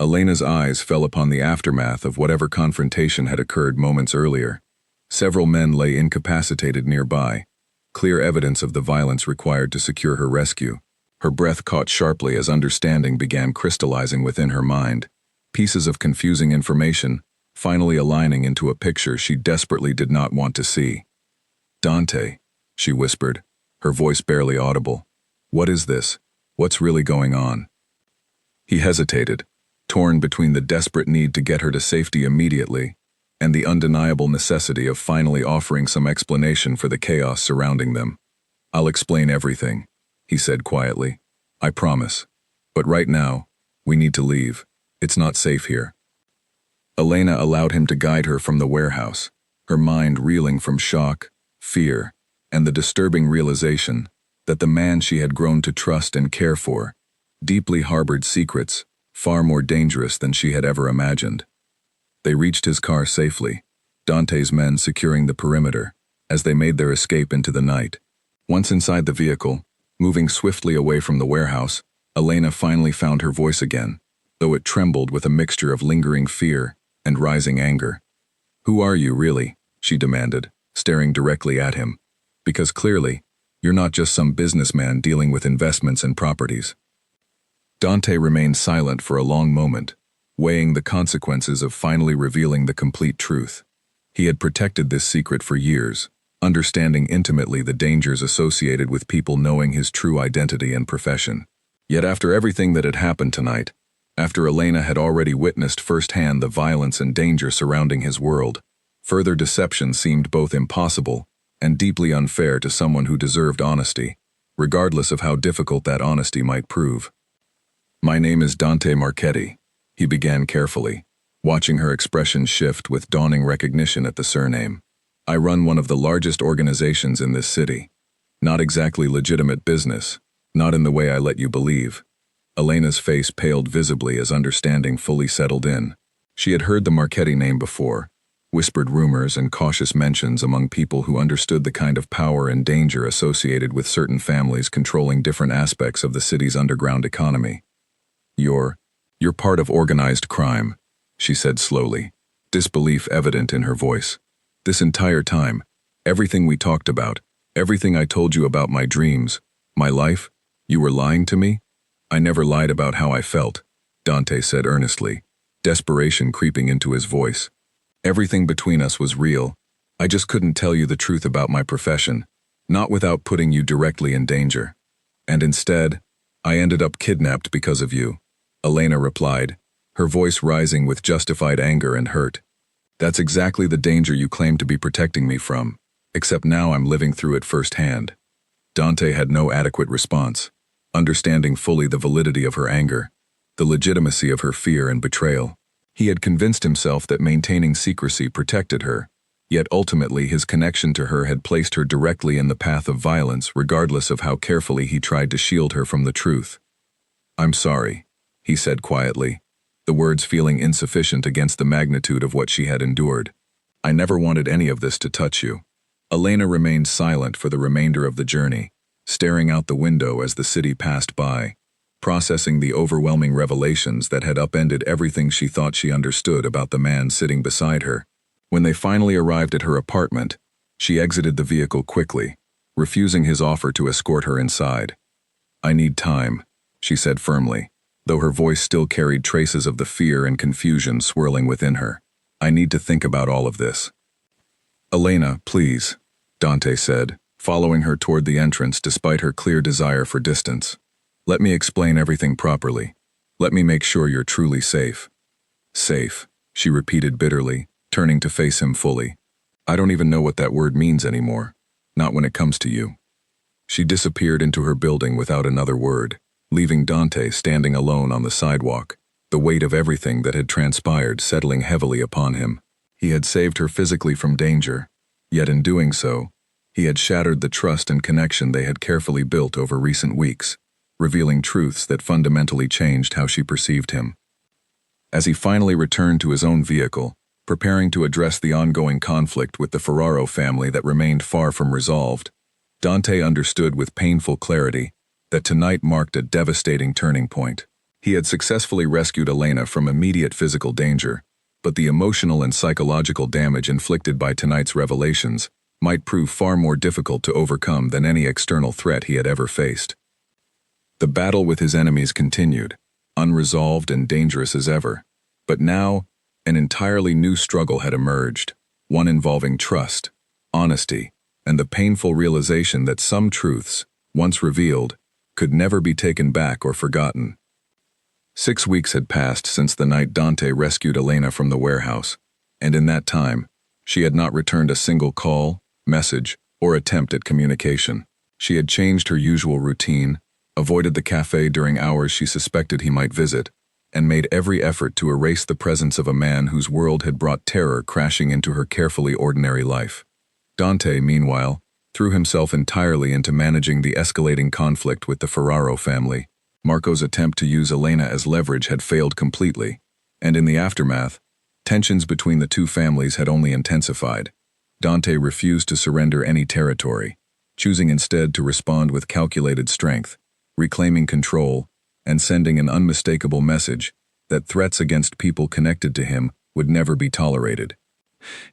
Elena's eyes fell upon the aftermath of whatever confrontation had occurred moments earlier. Several men lay incapacitated nearby, clear evidence of the violence required to secure her rescue. Her breath caught sharply as understanding began crystallizing within her mind, pieces of confusing information finally aligning into a picture she desperately did not want to see. "Dante," she whispered, her voice barely audible. "What is this? What's really going on?" He hesitated, torn between the desperate need to get her to safety immediately and the undeniable necessity of finally offering some explanation for the chaos surrounding them. "I'll explain everything," he said quietly. "I promise. But right now, we need to leave. It's not safe here." Elena allowed him to guide her from the warehouse, her mind reeling from shock, fear, and the disturbing realization that the man she had grown to trust and care for deeply harbored secrets far more dangerous than she had ever imagined. They reached his car safely, Dante's men securing the perimeter as they made their escape into the night. Once inside the vehicle, moving swiftly away from the warehouse, Elena finally found her voice again, though it trembled with a mixture of lingering fear and rising anger. "Who are you, really?" she demanded, staring directly at him. "Because clearly, you're not just some businessman dealing with investments and properties." Dante remained silent for a long moment, weighing the consequences of finally revealing the complete truth. He had protected this secret for years, understanding intimately the dangers associated with people knowing his true identity and profession. Yet after everything that had happened tonight, after Elena had already witnessed firsthand the violence and danger surrounding his world, further deception seemed both impossible and deeply unfair to someone who deserved honesty, regardless of how difficult that honesty might prove. "My name is Dante Marchetti," he began carefully, watching her expression shift with dawning recognition at the surname. "I run one of the largest organizations in this city. Not exactly legitimate business, not in the way I let you believe." Elena's face paled visibly as understanding fully settled in. She had heard the Marchetti name before, whispered rumors and cautious mentions among people who understood the kind of power and danger associated with certain families controlling different aspects of the city's underground economy. You're part of organized crime," she said slowly, disbelief evident in her voice. "This entire time, everything we talked about, everything I told you about my dreams, my life, you were lying to me?" I never lied about how I felt, Dante said earnestly, desperation creeping into his voice. Everything between us was real. I just couldn't tell you the truth about my profession, not without putting you directly in danger. And instead, I ended up kidnapped because of you, Elena replied, her voice rising with justified anger and hurt. That's exactly the danger you claimed to be protecting me from, except now I'm living through it firsthand. Dante had no adequate response, understanding fully the validity of her anger, the legitimacy of her fear and betrayal. He had convinced himself that maintaining secrecy protected her, yet ultimately his connection to her had placed her directly in the path of violence regardless of how carefully he tried to shield her from the truth. I'm sorry, he said quietly, the words feeling insufficient against the magnitude of what she had endured. I never wanted any of this to touch you. Elena remained silent for the remainder of the journey, staring out the window as the city passed by, processing the overwhelming revelations that had upended everything she thought she understood about the man sitting beside her. When they finally arrived at her apartment, she exited the vehicle quickly, refusing his offer to escort her inside. I need time, she said firmly, though her voice still carried traces of the fear and confusion swirling within her. I need to think about all of this. Elena, please, Dante said, following her toward the entrance despite her clear desire for distance. Let me explain everything properly. Let me make sure you're truly safe. Safe, she repeated bitterly, turning to face him fully. I don't even know what that word means anymore. Not when it comes to you. She disappeared into her building without another word, leaving Dante standing alone on the sidewalk, the weight of everything that had transpired settling heavily upon him. He had saved her physically from danger, yet in doing so, he had shattered the trust and connection they had carefully built over recent weeks, revealing truths that fundamentally changed how she perceived him. As he finally returned to his own vehicle, preparing to address the ongoing conflict with the Ferraro family that remained far from resolved, Dante understood with painful clarity that tonight marked a devastating turning point. He had successfully rescued Elena from immediate physical danger, but the emotional and psychological damage inflicted by tonight's revelations might prove far more difficult to overcome than any external threat he had ever faced. The battle with his enemies continued, unresolved and dangerous as ever, but now an entirely new struggle had emerged, one involving trust, honesty, and the painful realization that some truths, once revealed, could never be taken back or forgotten. 6 weeks had passed since the night Dante rescued Elena from the warehouse, and in that time, she had not returned a single call, message, or attempt at communication. She had changed her usual routine, avoided the cafe during hours she suspected he might visit, and made every effort to erase the presence of a man whose world had brought terror crashing into her carefully ordinary life. Dante, meanwhile, threw himself entirely into managing the escalating conflict with the Ferraro family. Marco's attempt to use Elena as leverage had failed completely, and in the aftermath, tensions between the two families had only intensified. Dante refused to surrender any territory, choosing instead to respond with calculated strength, reclaiming control, and sending an unmistakable message that threats against people connected to him would never be tolerated.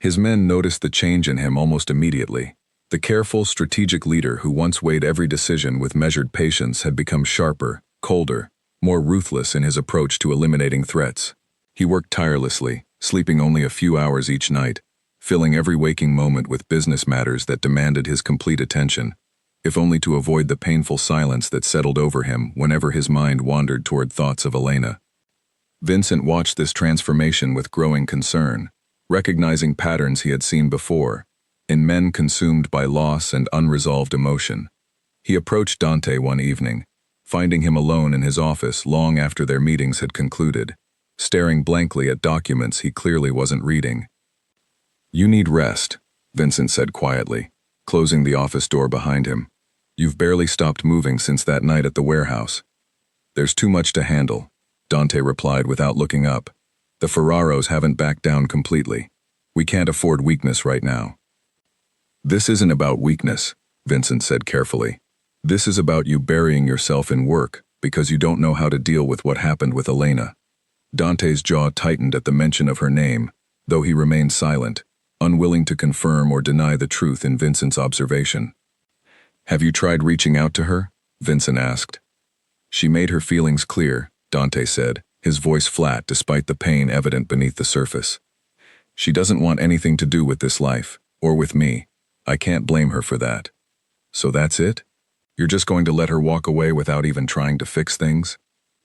His men noticed the change in him almost immediately. The careful, strategic leader who once weighed every decision with measured patience had become sharper, colder, more ruthless in his approach to eliminating threats. He worked tirelessly, sleeping only a few hours each night, filling every waking moment with business matters that demanded his complete attention, if only to avoid the painful silence that settled over him whenever his mind wandered toward thoughts of Elena. Vincent watched this transformation with growing concern, recognizing patterns he had seen before, in men consumed by loss and unresolved emotion. He approached Dante one evening, finding him alone in his office long after their meetings had concluded, staring blankly at documents he clearly wasn't reading. You need rest, Vincent said quietly, closing the office door behind him. You've barely stopped moving since that night at the warehouse. There's too much to handle, Dante replied without looking up. The Ferraros haven't backed down completely. We can't afford weakness right now. This isn't about weakness, Vincent said carefully. This is about you burying yourself in work because you don't know how to deal with what happened with Elena. Dante's jaw tightened at the mention of her name, though he remained silent, unwilling to confirm or deny the truth in Vincent's observation. Have you tried reaching out to her? Vincent asked. She made her feelings clear, Dante said, his voice flat despite the pain evident beneath the surface. She doesn't want anything to do with this life, or with me. I can't blame her for that. So that's it? You're just going to let her walk away without even trying to fix things?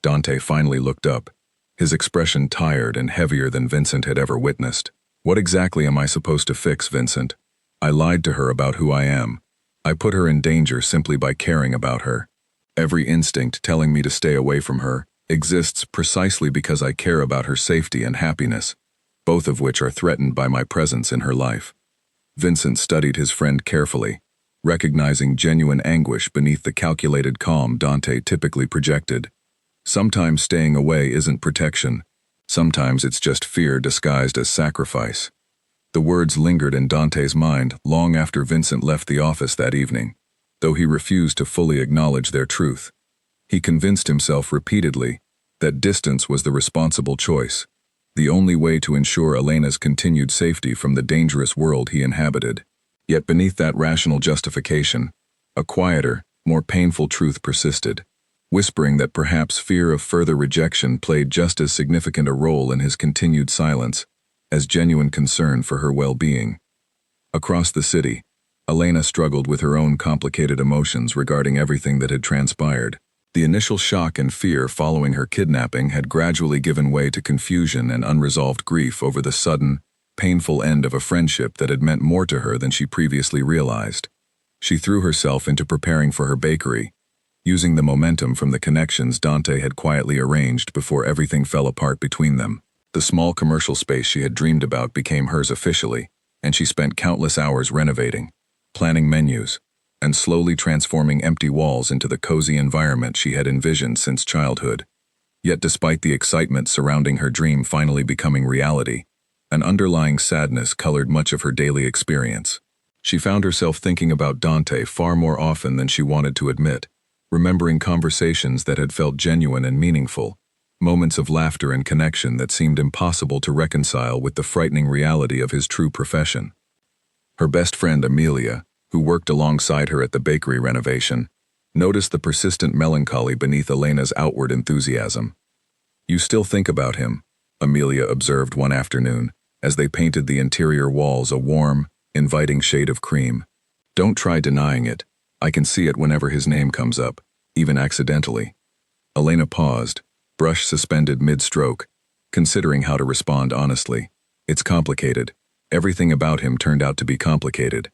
Dante finally looked up, his expression tired and heavier than Vincent had ever witnessed. What exactly am I supposed to fix, Vincent? I lied to her about who I am. I put her in danger simply by caring about her. Every instinct telling me to stay away from her exists precisely because I care about her safety and happiness, both of which are threatened by my presence in her life. Vincent studied his friend carefully, recognizing genuine anguish beneath the calculated calm Dante typically projected. Sometimes staying away isn't protection. Sometimes it's just fear disguised as sacrifice. The words lingered in Dante's mind long after Vincent left the office that evening, though he refused to fully acknowledge their truth. He convinced himself repeatedly that distance was the responsible choice, the only way to ensure Elena's continued safety from the dangerous world he inhabited. Yet beneath that rational justification, a quieter, more painful truth persisted, whispering that perhaps fear of further rejection played just as significant a role in his continued silence as genuine concern for her well-being. Across the city, Elena struggled with her own complicated emotions regarding everything that had transpired. The initial shock and fear following her kidnapping had gradually given way to confusion and unresolved grief over the sudden, painful end of a friendship that had meant more to her than she previously realized. She threw herself into preparing for her bakery, using the momentum from the connections Dante had quietly arranged before everything fell apart between them. The small commercial space she had dreamed about became hers officially, and she spent countless hours renovating, planning menus, and slowly transforming empty walls into the cozy environment she had envisioned since childhood. Yet despite the excitement surrounding her dream finally becoming reality, an underlying sadness colored much of her daily experience. She found herself thinking about Dante far more often than she wanted to admit, remembering conversations that had felt genuine and meaningful, moments of laughter and connection that seemed impossible to reconcile with the frightening reality of his true profession. Her best friend Amelia, who worked alongside her at the bakery renovation, noticed the persistent melancholy beneath Elena's outward enthusiasm. "You still think about him," Amelia observed one afternoon, as they painted the interior walls a warm, inviting shade of cream. "Don't try denying it. I can see it whenever his name comes up, even accidentally." Elena paused, brush suspended mid-stroke, considering how to respond honestly. "It's complicated. Everything about him turned out to be complicated.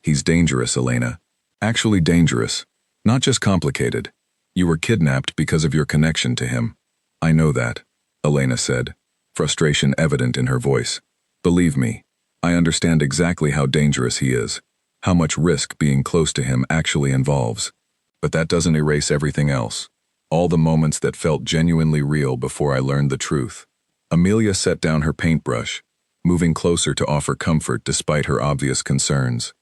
He's dangerous, Elena. Actually dangerous. Not just complicated. You were kidnapped because of your connection to him." "I know that," Elena said, frustration evident in her voice. "Believe me, I understand exactly how dangerous he is, how much risk being close to him actually involves. But that doesn't erase everything else. All the moments that felt genuinely real before I learned the truth." Amelia set down her paintbrush, moving closer to offer comfort despite her obvious concerns.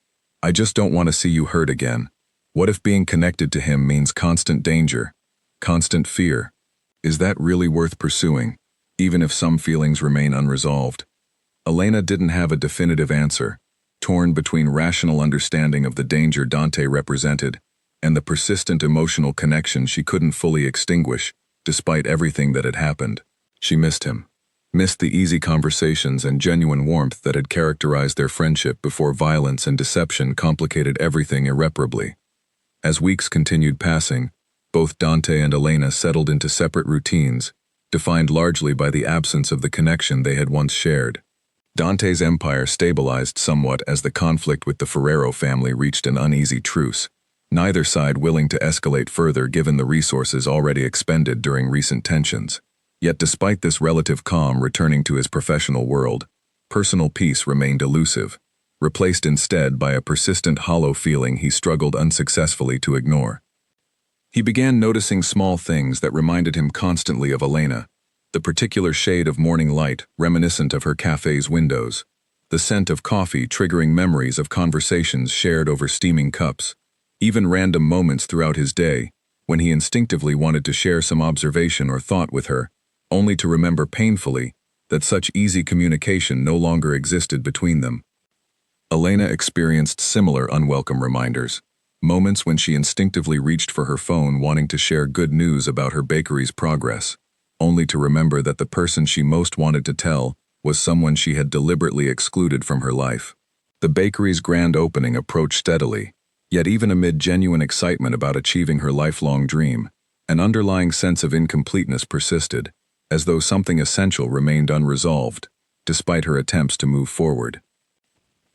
"I just don't want to see you hurt again. What if being connected to him means constant danger, constant fear? Is that really worth pursuing, even if some feelings remain unresolved?" Elena didn't have a definitive answer, torn between rational understanding of the danger Dante represented and the persistent emotional connection she couldn't fully extinguish, despite everything that had happened. She missed him, missed the easy conversations and genuine warmth that had characterized their friendship before violence and deception complicated everything irreparably. As weeks continued passing, both Dante and Elena settled into separate routines, defined largely by the absence of the connection they had once shared. Dante's empire stabilized somewhat as the conflict with the Ferrero family reached an uneasy truce, neither side willing to escalate further given the resources already expended during recent tensions. Yet despite this relative calm returning to his professional world, personal peace remained elusive, replaced instead by a persistent hollow feeling he struggled unsuccessfully to ignore. He began noticing small things that reminded him constantly of Elena, the particular shade of morning light reminiscent of her cafe's windows, the scent of coffee triggering memories of conversations shared over steaming cups, even random moments throughout his day when he instinctively wanted to share some observation or thought with her, only to remember painfully that such easy communication no longer existed between them. Elena experienced similar unwelcome reminders, Moments when she instinctively reached for her phone wanting to share good news about her bakery's progress, only to remember that the person she most wanted to tell was someone she had deliberately excluded from her life. The bakery's grand opening approached steadily, yet even amid genuine excitement about achieving her lifelong dream, an underlying sense of incompleteness persisted, as though something essential remained unresolved, despite her attempts to move forward.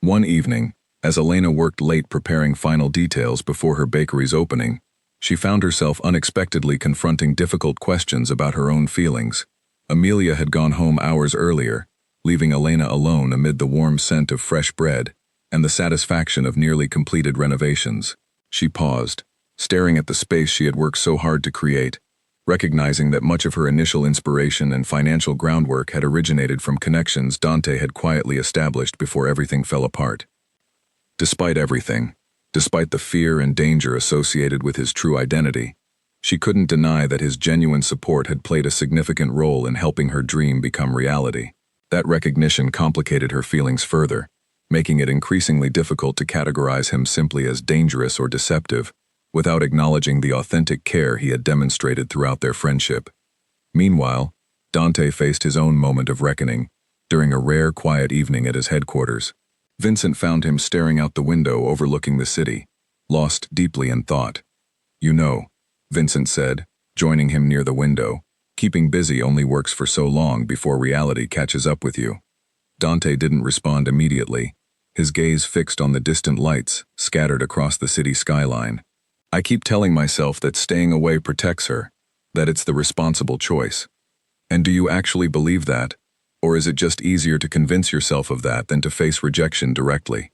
One evening, as Elena worked late preparing final details before her bakery's opening, she found herself unexpectedly confronting difficult questions about her own feelings. Amelia had gone home hours earlier, leaving Elena alone amid the warm scent of fresh bread and the satisfaction of nearly completed renovations. She paused, staring at the space she had worked so hard to create, recognizing that much of her initial inspiration and financial groundwork had originated from connections Dante had quietly established before everything fell apart. Despite everything, despite the fear and danger associated with his true identity, she couldn't deny that his genuine support had played a significant role in helping her dream become reality. That recognition complicated her feelings further, making it increasingly difficult to categorize him simply as dangerous or deceptive, without acknowledging the authentic care he had demonstrated throughout their friendship. Meanwhile, Dante faced his own moment of reckoning, during a rare quiet evening at his headquarters. Vincent found him staring out the window overlooking the city, lost deeply in thought. "You know," Vincent said, joining him near the window, "keeping busy only works for so long before reality catches up with you." Dante didn't respond immediately, his gaze fixed on the distant lights scattered across the city skyline. "I keep telling myself that staying away protects her, that it's the responsible choice. And do you actually believe that? Or is it just easier to convince yourself of that than to face rejection directly?"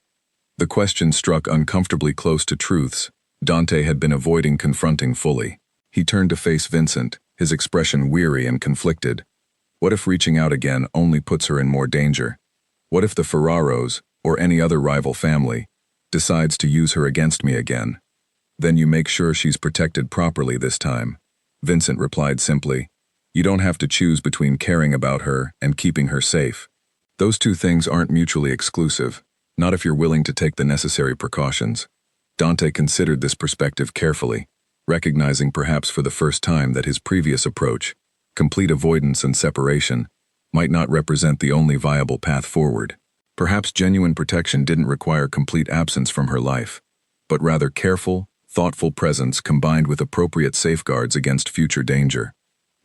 The question struck uncomfortably close to truths Dante had been avoiding confronting fully. He turned to face Vincent, his expression weary and conflicted. What if reaching out again only puts her in more danger? What if the Ferraros, or any other rival family, decides to use her against me again? "Then you make sure she's protected properly this time," Vincent replied simply. "You don't have to choose between caring about her and keeping her safe. Those two things aren't mutually exclusive, not if you're willing to take the necessary precautions." Dante considered this perspective carefully, recognizing perhaps for the first time that his previous approach, complete avoidance and separation, might not represent the only viable path forward. Perhaps genuine protection didn't require complete absence from her life, but rather careful, thoughtful presence combined with appropriate safeguards against future danger.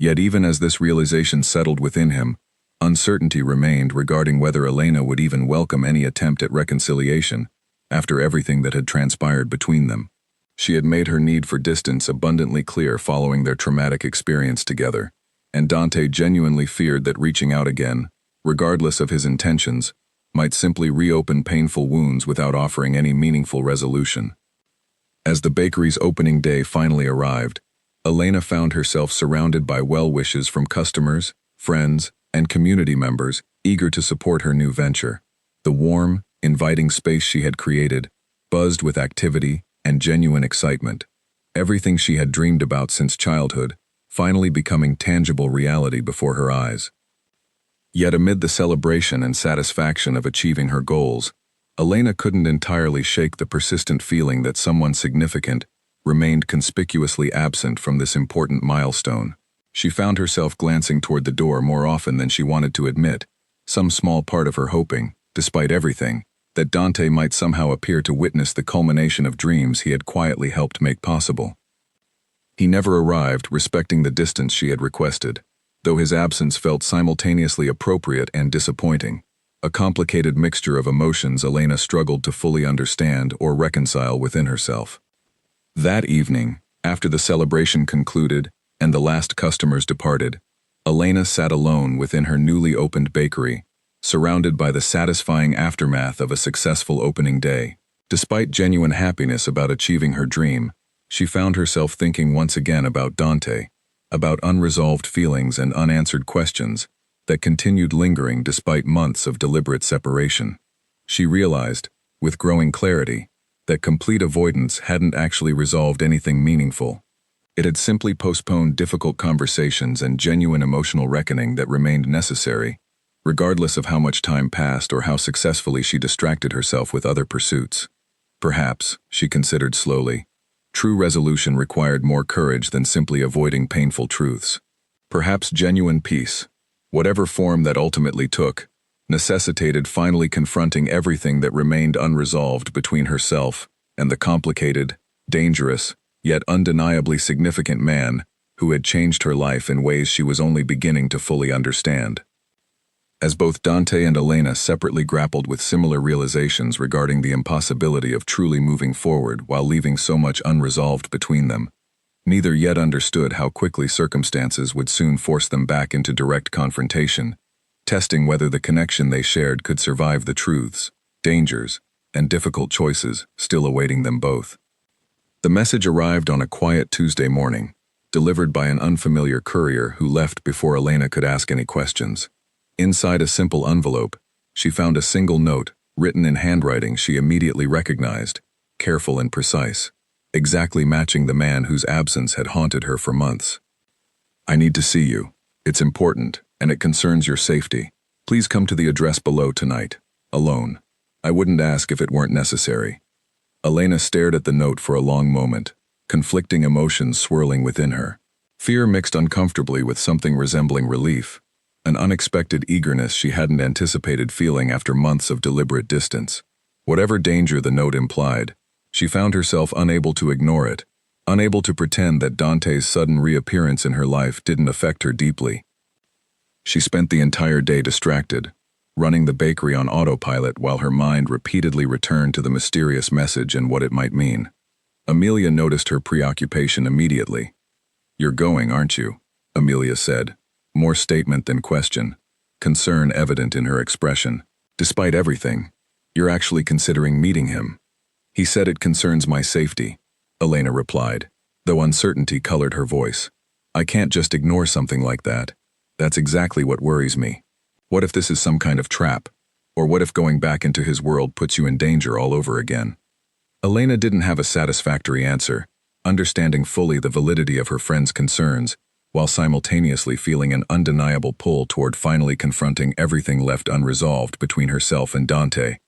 Yet even as this realization settled within him, uncertainty remained regarding whether Elena would even welcome any attempt at reconciliation after everything that had transpired between them. She had made her need for distance abundantly clear following their traumatic experience together, and Dante genuinely feared that reaching out again, regardless of his intentions, might simply reopen painful wounds without offering any meaningful resolution. As the bakery's opening day finally arrived, Elena found herself surrounded by well-wishes from customers, friends, and community members eager to support her new venture. The warm, inviting space she had created buzzed with activity and genuine excitement, everything she had dreamed about since childhood finally becoming tangible reality before her eyes. Yet amid the celebration and satisfaction of achieving her goals, Elena couldn't entirely shake the persistent feeling that someone significant remained conspicuously absent from this important milestone. She found herself glancing toward the door more often than she wanted to admit, some small part of her hoping, despite everything, that Dante might somehow appear to witness the culmination of dreams he had quietly helped make possible. He never arrived, respecting the distance she had requested, though his absence felt simultaneously appropriate and disappointing, a complicated mixture of emotions Elena struggled to fully understand or reconcile within herself. That evening, after the celebration concluded and the last customers departed, Elena sat alone within her newly opened bakery, surrounded by the satisfying aftermath of a successful opening day. Despite genuine happiness about achieving her dream, she found herself thinking once again about Dante, about unresolved feelings and unanswered questions that continued lingering despite months of deliberate separation. She realized, with growing clarity, that complete avoidance hadn't actually resolved anything meaningful. It had simply postponed difficult conversations and genuine emotional reckoning that remained necessary, regardless of how much time passed or how successfully she distracted herself with other pursuits. Perhaps, she considered slowly, true resolution required more courage than simply avoiding painful truths. Perhaps genuine peace, whatever form that ultimately took, necessitated finally confronting everything that remained unresolved between herself and the complicated, dangerous, yet undeniably significant man who had changed her life in ways she was only beginning to fully understand. As both Dante and Elena separately grappled with similar realizations regarding the impossibility of truly moving forward while leaving so much unresolved between them, neither yet understood how quickly circumstances would soon force them back into direct confrontation, testing whether the connection they shared could survive the truths, dangers, and difficult choices still awaiting them both. The message arrived on a quiet Tuesday morning, delivered by an unfamiliar courier who left before Elena could ask any questions. Inside a simple envelope, she found a single note, written in handwriting she immediately recognized, careful and precise, exactly matching the man whose absence had haunted her for months. "I need to see you. It's important, and it concerns your safety. Please come to the address below tonight, alone. I wouldn't ask if it weren't necessary." Elena stared at the note for a long moment, conflicting emotions swirling within her. Fear mixed uncomfortably with something resembling relief, an unexpected eagerness she hadn't anticipated feeling after months of deliberate distance. Whatever danger the note implied, she found herself unable to ignore it, unable to pretend that Dante's sudden reappearance in her life didn't affect her deeply. She spent the entire day distracted, running the bakery on autopilot while her mind repeatedly returned to the mysterious message and what it might mean. Amelia noticed her preoccupation immediately. "You're going, aren't you?" Amelia said, more statement than question, concern evident in her expression. "Despite everything, you're actually considering meeting him." "He said it concerns my safety," Elena replied, though uncertainty colored her voice. "I can't just ignore something like that. That's exactly what worries me. What if this is some kind of trap? Or what if going back into his world puts you in danger all over again?" Elena didn't have a satisfactory answer, understanding fully the validity of her friend's concerns, while simultaneously feeling an undeniable pull toward finally confronting everything left unresolved between herself and Dante.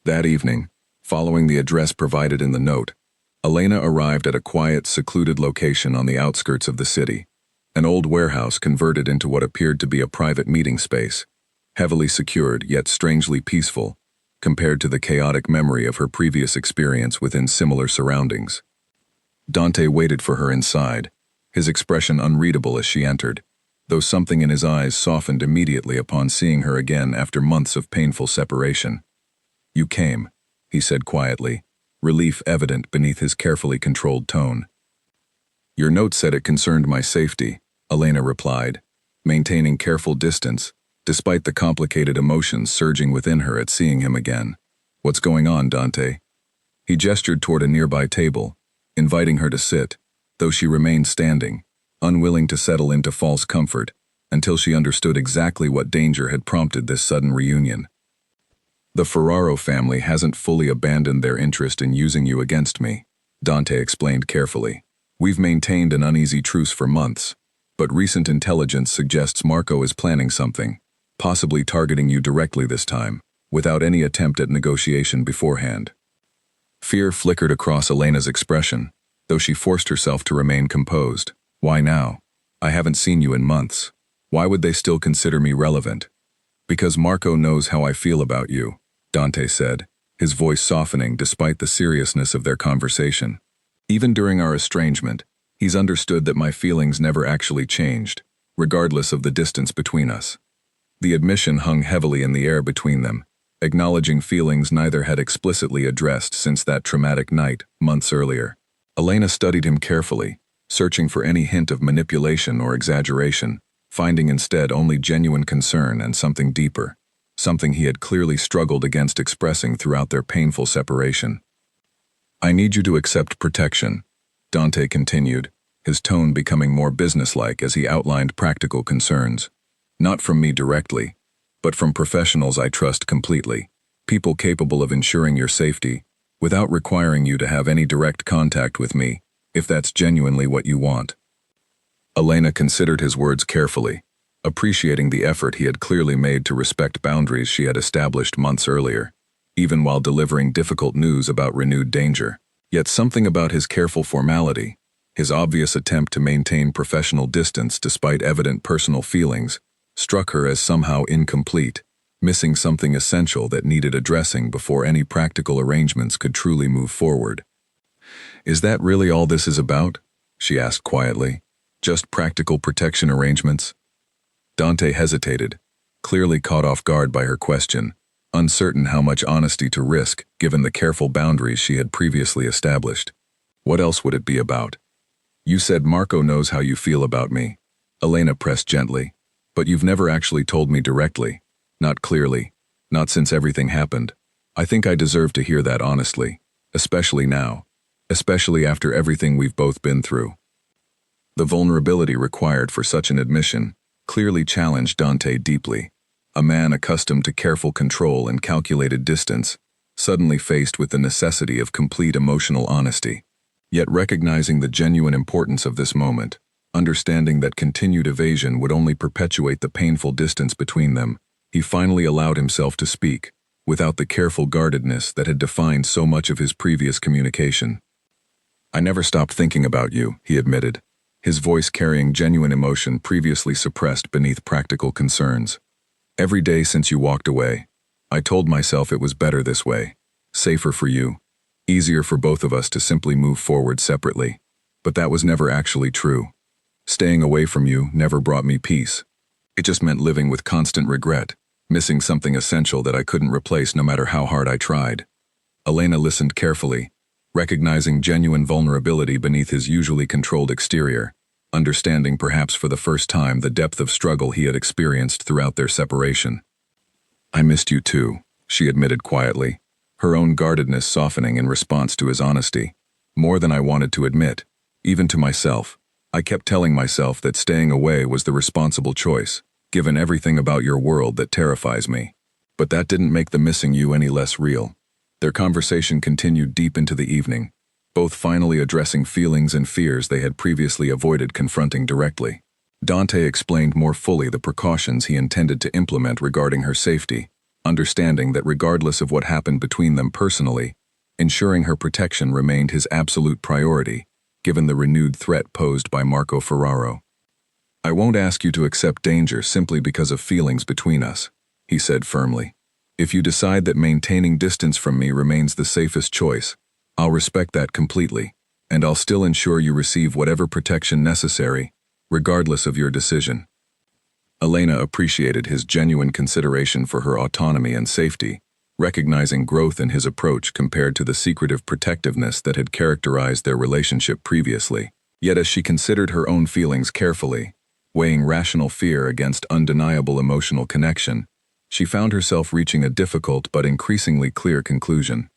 That evening, following the address provided in the note, Elena arrived at a quiet, secluded location on the outskirts of the city, an old warehouse converted into what appeared to be a private meeting space, heavily secured yet strangely peaceful, compared to the chaotic memory of her previous experience within similar surroundings. Dante waited for her inside, his expression unreadable as she entered, though something in his eyes softened immediately upon seeing her again after months of painful separation. "You came," he said quietly, relief evident beneath his carefully controlled tone. "Your note said it concerned my safety," Elena replied, maintaining careful distance, despite the complicated emotions surging within her at seeing him again. "What's going on, Dante?" He gestured toward a nearby table, inviting her to sit, though she remained standing, unwilling to settle into false comfort, until she understood exactly what danger had prompted this sudden reunion. "The Ferraro family hasn't fully abandoned their interest in using you against me," Dante explained carefully. "We've maintained an uneasy truce for months, but recent intelligence suggests Marco is planning something, possibly targeting you directly this time, without any attempt at negotiation beforehand." Fear flickered across Elena's expression, though she forced herself to remain composed. "Why now? I haven't seen you in months. Why would they still consider me relevant?" "Because Marco knows how I feel about you," Dante said, his voice softening despite the seriousness of their conversation. "Even during our estrangement, he's understood that my feelings never actually changed, regardless of the distance between us." The admission hung heavily in the air between them, acknowledging feelings neither had explicitly addressed since that traumatic night, months earlier. Elena studied him carefully, searching for any hint of manipulation or exaggeration, finding instead only genuine concern and something deeper, something he had clearly struggled against expressing throughout their painful separation. "I need you to accept protection," Dante continued, his tone becoming more businesslike as he outlined practical concerns. "Not from me directly, but from professionals I trust completely, people capable of ensuring your safety, without requiring you to have any direct contact with me, if that's genuinely what you want." Elena considered his words carefully, appreciating the effort he had clearly made to respect boundaries she had established months earlier. even while delivering difficult news about renewed danger. Yet something about his careful formality, his obvious attempt to maintain professional distance despite evident personal feelings, struck her as somehow incomplete, missing something essential that needed addressing before any practical arrangements could truly move forward. "Is that really all this is about?" she asked quietly. "Just practical protection arrangements?" Dante hesitated, clearly caught off guard by her question, uncertain how much honesty to risk given the careful boundaries she had previously established. "What else would it be about?" "You said Marco knows how you feel about me," Elena pressed gently, "but you've never actually told me directly. Not clearly. Not since everything happened. I think I deserve to hear that honestly, especially now. Especially after everything we've both been through." The vulnerability required for such an admission clearly challenged Dante deeply. A man accustomed to careful control and calculated distance, suddenly faced with the necessity of complete emotional honesty. Yet recognizing the genuine importance of this moment, understanding that continued evasion would only perpetuate the painful distance between them, he finally allowed himself to speak, without the careful guardedness that had defined so much of his previous communication. "I never stopped thinking about you," he admitted, his voice carrying genuine emotion previously suppressed beneath practical concerns. "Every day since you walked away, I told myself it was better this way, safer for you, easier for both of us to simply move forward separately. But that was never actually true. Staying away from you never brought me peace. It just meant living with constant regret, missing something essential that I couldn't replace no matter how hard I tried." Elena listened carefully, recognizing genuine vulnerability beneath his usually controlled exterior, understanding perhaps for the first time the depth of struggle he had experienced throughout their separation. "I missed you too," she admitted quietly, her own guardedness softening in response to his honesty. "More than I wanted to admit, even to myself. I kept telling myself that staying away was the responsible choice, given everything about your world that terrifies me. But that didn't make the missing you any less real." Their conversation continued deep into the evening, both finally addressing feelings and fears they had previously avoided confronting directly. Dante explained more fully the precautions he intended to implement regarding her safety, understanding that regardless of what happened between them personally, ensuring her protection remained his absolute priority, given the renewed threat posed by Marco Ferraro. "I won't ask you to accept danger simply because of feelings between us," he said firmly. "If you decide that maintaining distance from me remains the safest choice, I'll respect that completely, and I'll still ensure you receive whatever protection necessary, regardless of your decision." Elena appreciated his genuine consideration for her autonomy and safety, recognizing growth in his approach compared to the secretive protectiveness that had characterized their relationship previously. Yet as she considered her own feelings carefully, weighing rational fear against undeniable emotional connection, she found herself reaching a difficult but increasingly clear conclusion.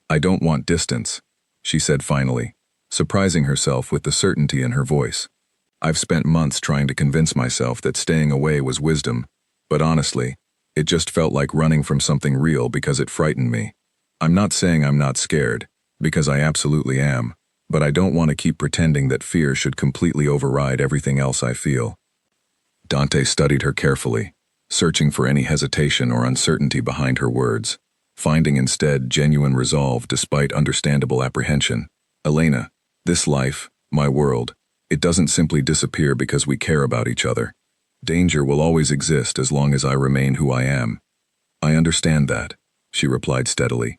"I don't want distance," she said finally, surprising herself with the certainty in her voice. "I've spent months trying to convince myself that staying away was wisdom, but honestly, it just felt like running from something real because it frightened me. I'm not saying I'm not scared, because I absolutely am, but I don't want to keep pretending that fear should completely override everything else I feel." Dante studied her carefully, searching for any hesitation or uncertainty behind her words, finding instead genuine resolve despite understandable apprehension. "Elena, this life, my world, it doesn't simply disappear because we care about each other. Danger will always exist as long as I remain who I am." "I understand that," she replied steadily.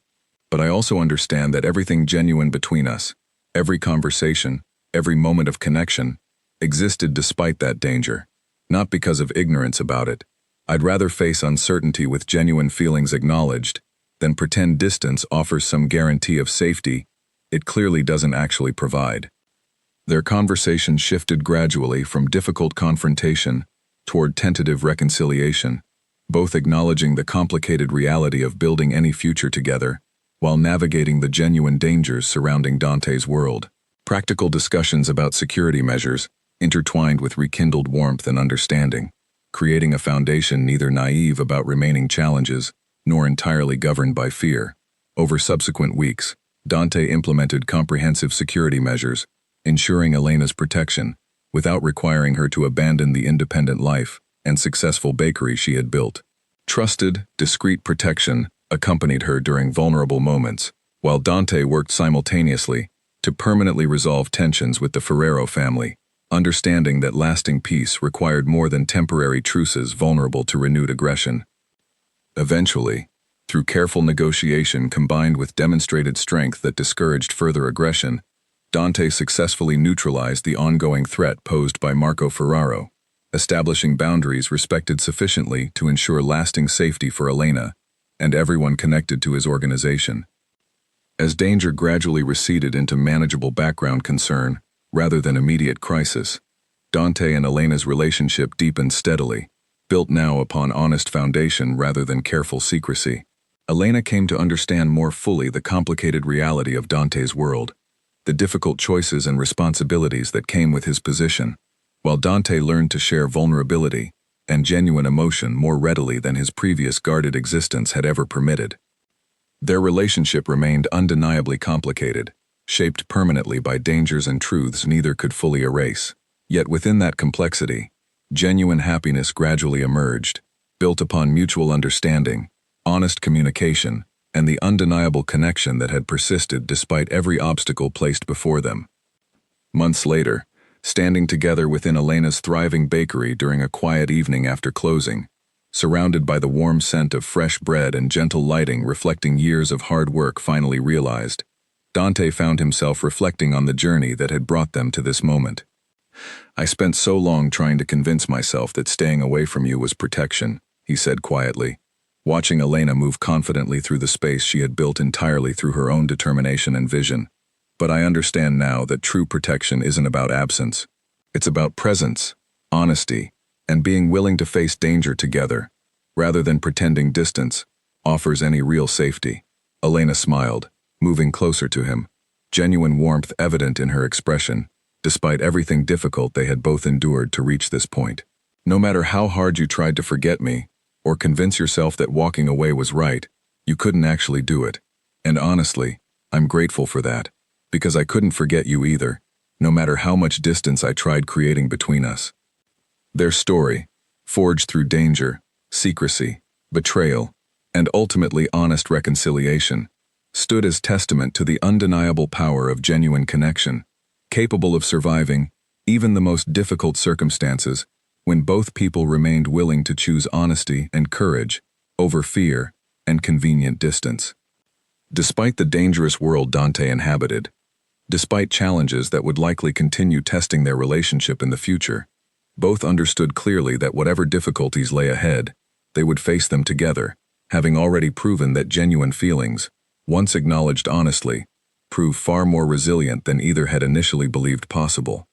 "But I also understand that everything genuine between us, every conversation, every moment of connection, existed despite that danger, not because of ignorance about it. I'd rather face uncertainty with genuine feelings acknowledged than pretend distance offers some guarantee of safety it clearly doesn't actually provide." Their conversation shifted gradually from difficult confrontation toward tentative reconciliation, both acknowledging the complicated reality of building any future together while navigating the genuine dangers surrounding Dante's world. Practical discussions about security measures intertwined with rekindled warmth and understanding, creating a foundation neither naive about remaining challenges nor entirely governed by fear. Over subsequent weeks, Dante implemented comprehensive security measures, ensuring Elena's protection, without requiring her to abandon the independent life and successful bakery she had built. Trusted, discreet protection accompanied her during vulnerable moments, while Dante worked simultaneously to permanently resolve tensions with the Ferrero family, understanding that lasting peace required more than temporary truces vulnerable to renewed aggression. Eventually, through careful negotiation combined with demonstrated strength that discouraged further aggression, Dante successfully neutralized the ongoing threat posed by Marco Ferraro, establishing boundaries respected sufficiently to ensure lasting safety for Elena and everyone connected to his organization. As danger gradually receded into manageable background concern rather than immediate crisis, Dante and Elena's relationship deepened steadily, built now upon honest foundation rather than careful secrecy. Elena came to understand more fully the complicated reality of Dante's world, the difficult choices and responsibilities that came with his position, while Dante learned to share vulnerability and genuine emotion more readily than his previous guarded existence had ever permitted. Their relationship remained undeniably complicated, shaped permanently by dangers and truths neither could fully erase. Yet within that complexity, genuine happiness gradually emerged, built upon mutual understanding, honest communication, and the undeniable connection that had persisted despite every obstacle placed before them. Months later, standing together within Elena's thriving bakery during a quiet evening after closing, surrounded by the warm scent of fresh bread and gentle lighting reflecting years of hard work finally realized, Dante found himself reflecting on the journey that had brought them to this moment. "I spent so long trying to convince myself that staying away from you was protection," he said quietly, watching Elena move confidently through the space she had built entirely through her own determination and vision. "But I understand now that true protection isn't about absence. It's about presence, honesty, and being willing to face danger together, rather than pretending distance offers any real safety." Elena smiled, moving closer to him, genuine warmth evident in her expression, despite everything difficult they had both endured to reach this point. "No matter how hard you tried to forget me, or convince yourself that walking away was right, you couldn't actually do it. And honestly, I'm grateful for that, because I couldn't forget you either, no matter how much distance I tried creating between us." Their story, forged through danger, secrecy, betrayal, and ultimately honest reconciliation, stood as testament to the undeniable power of genuine connection, capable of surviving even the most difficult circumstances when both people remained willing to choose honesty and courage over fear and convenient distance. Despite the dangerous world Dante inhabited, despite challenges that would likely continue testing their relationship in the future, both understood clearly that whatever difficulties lay ahead, they would face them together, having already proven that genuine feelings, once acknowledged honestly, prove far more resilient than either had initially believed possible.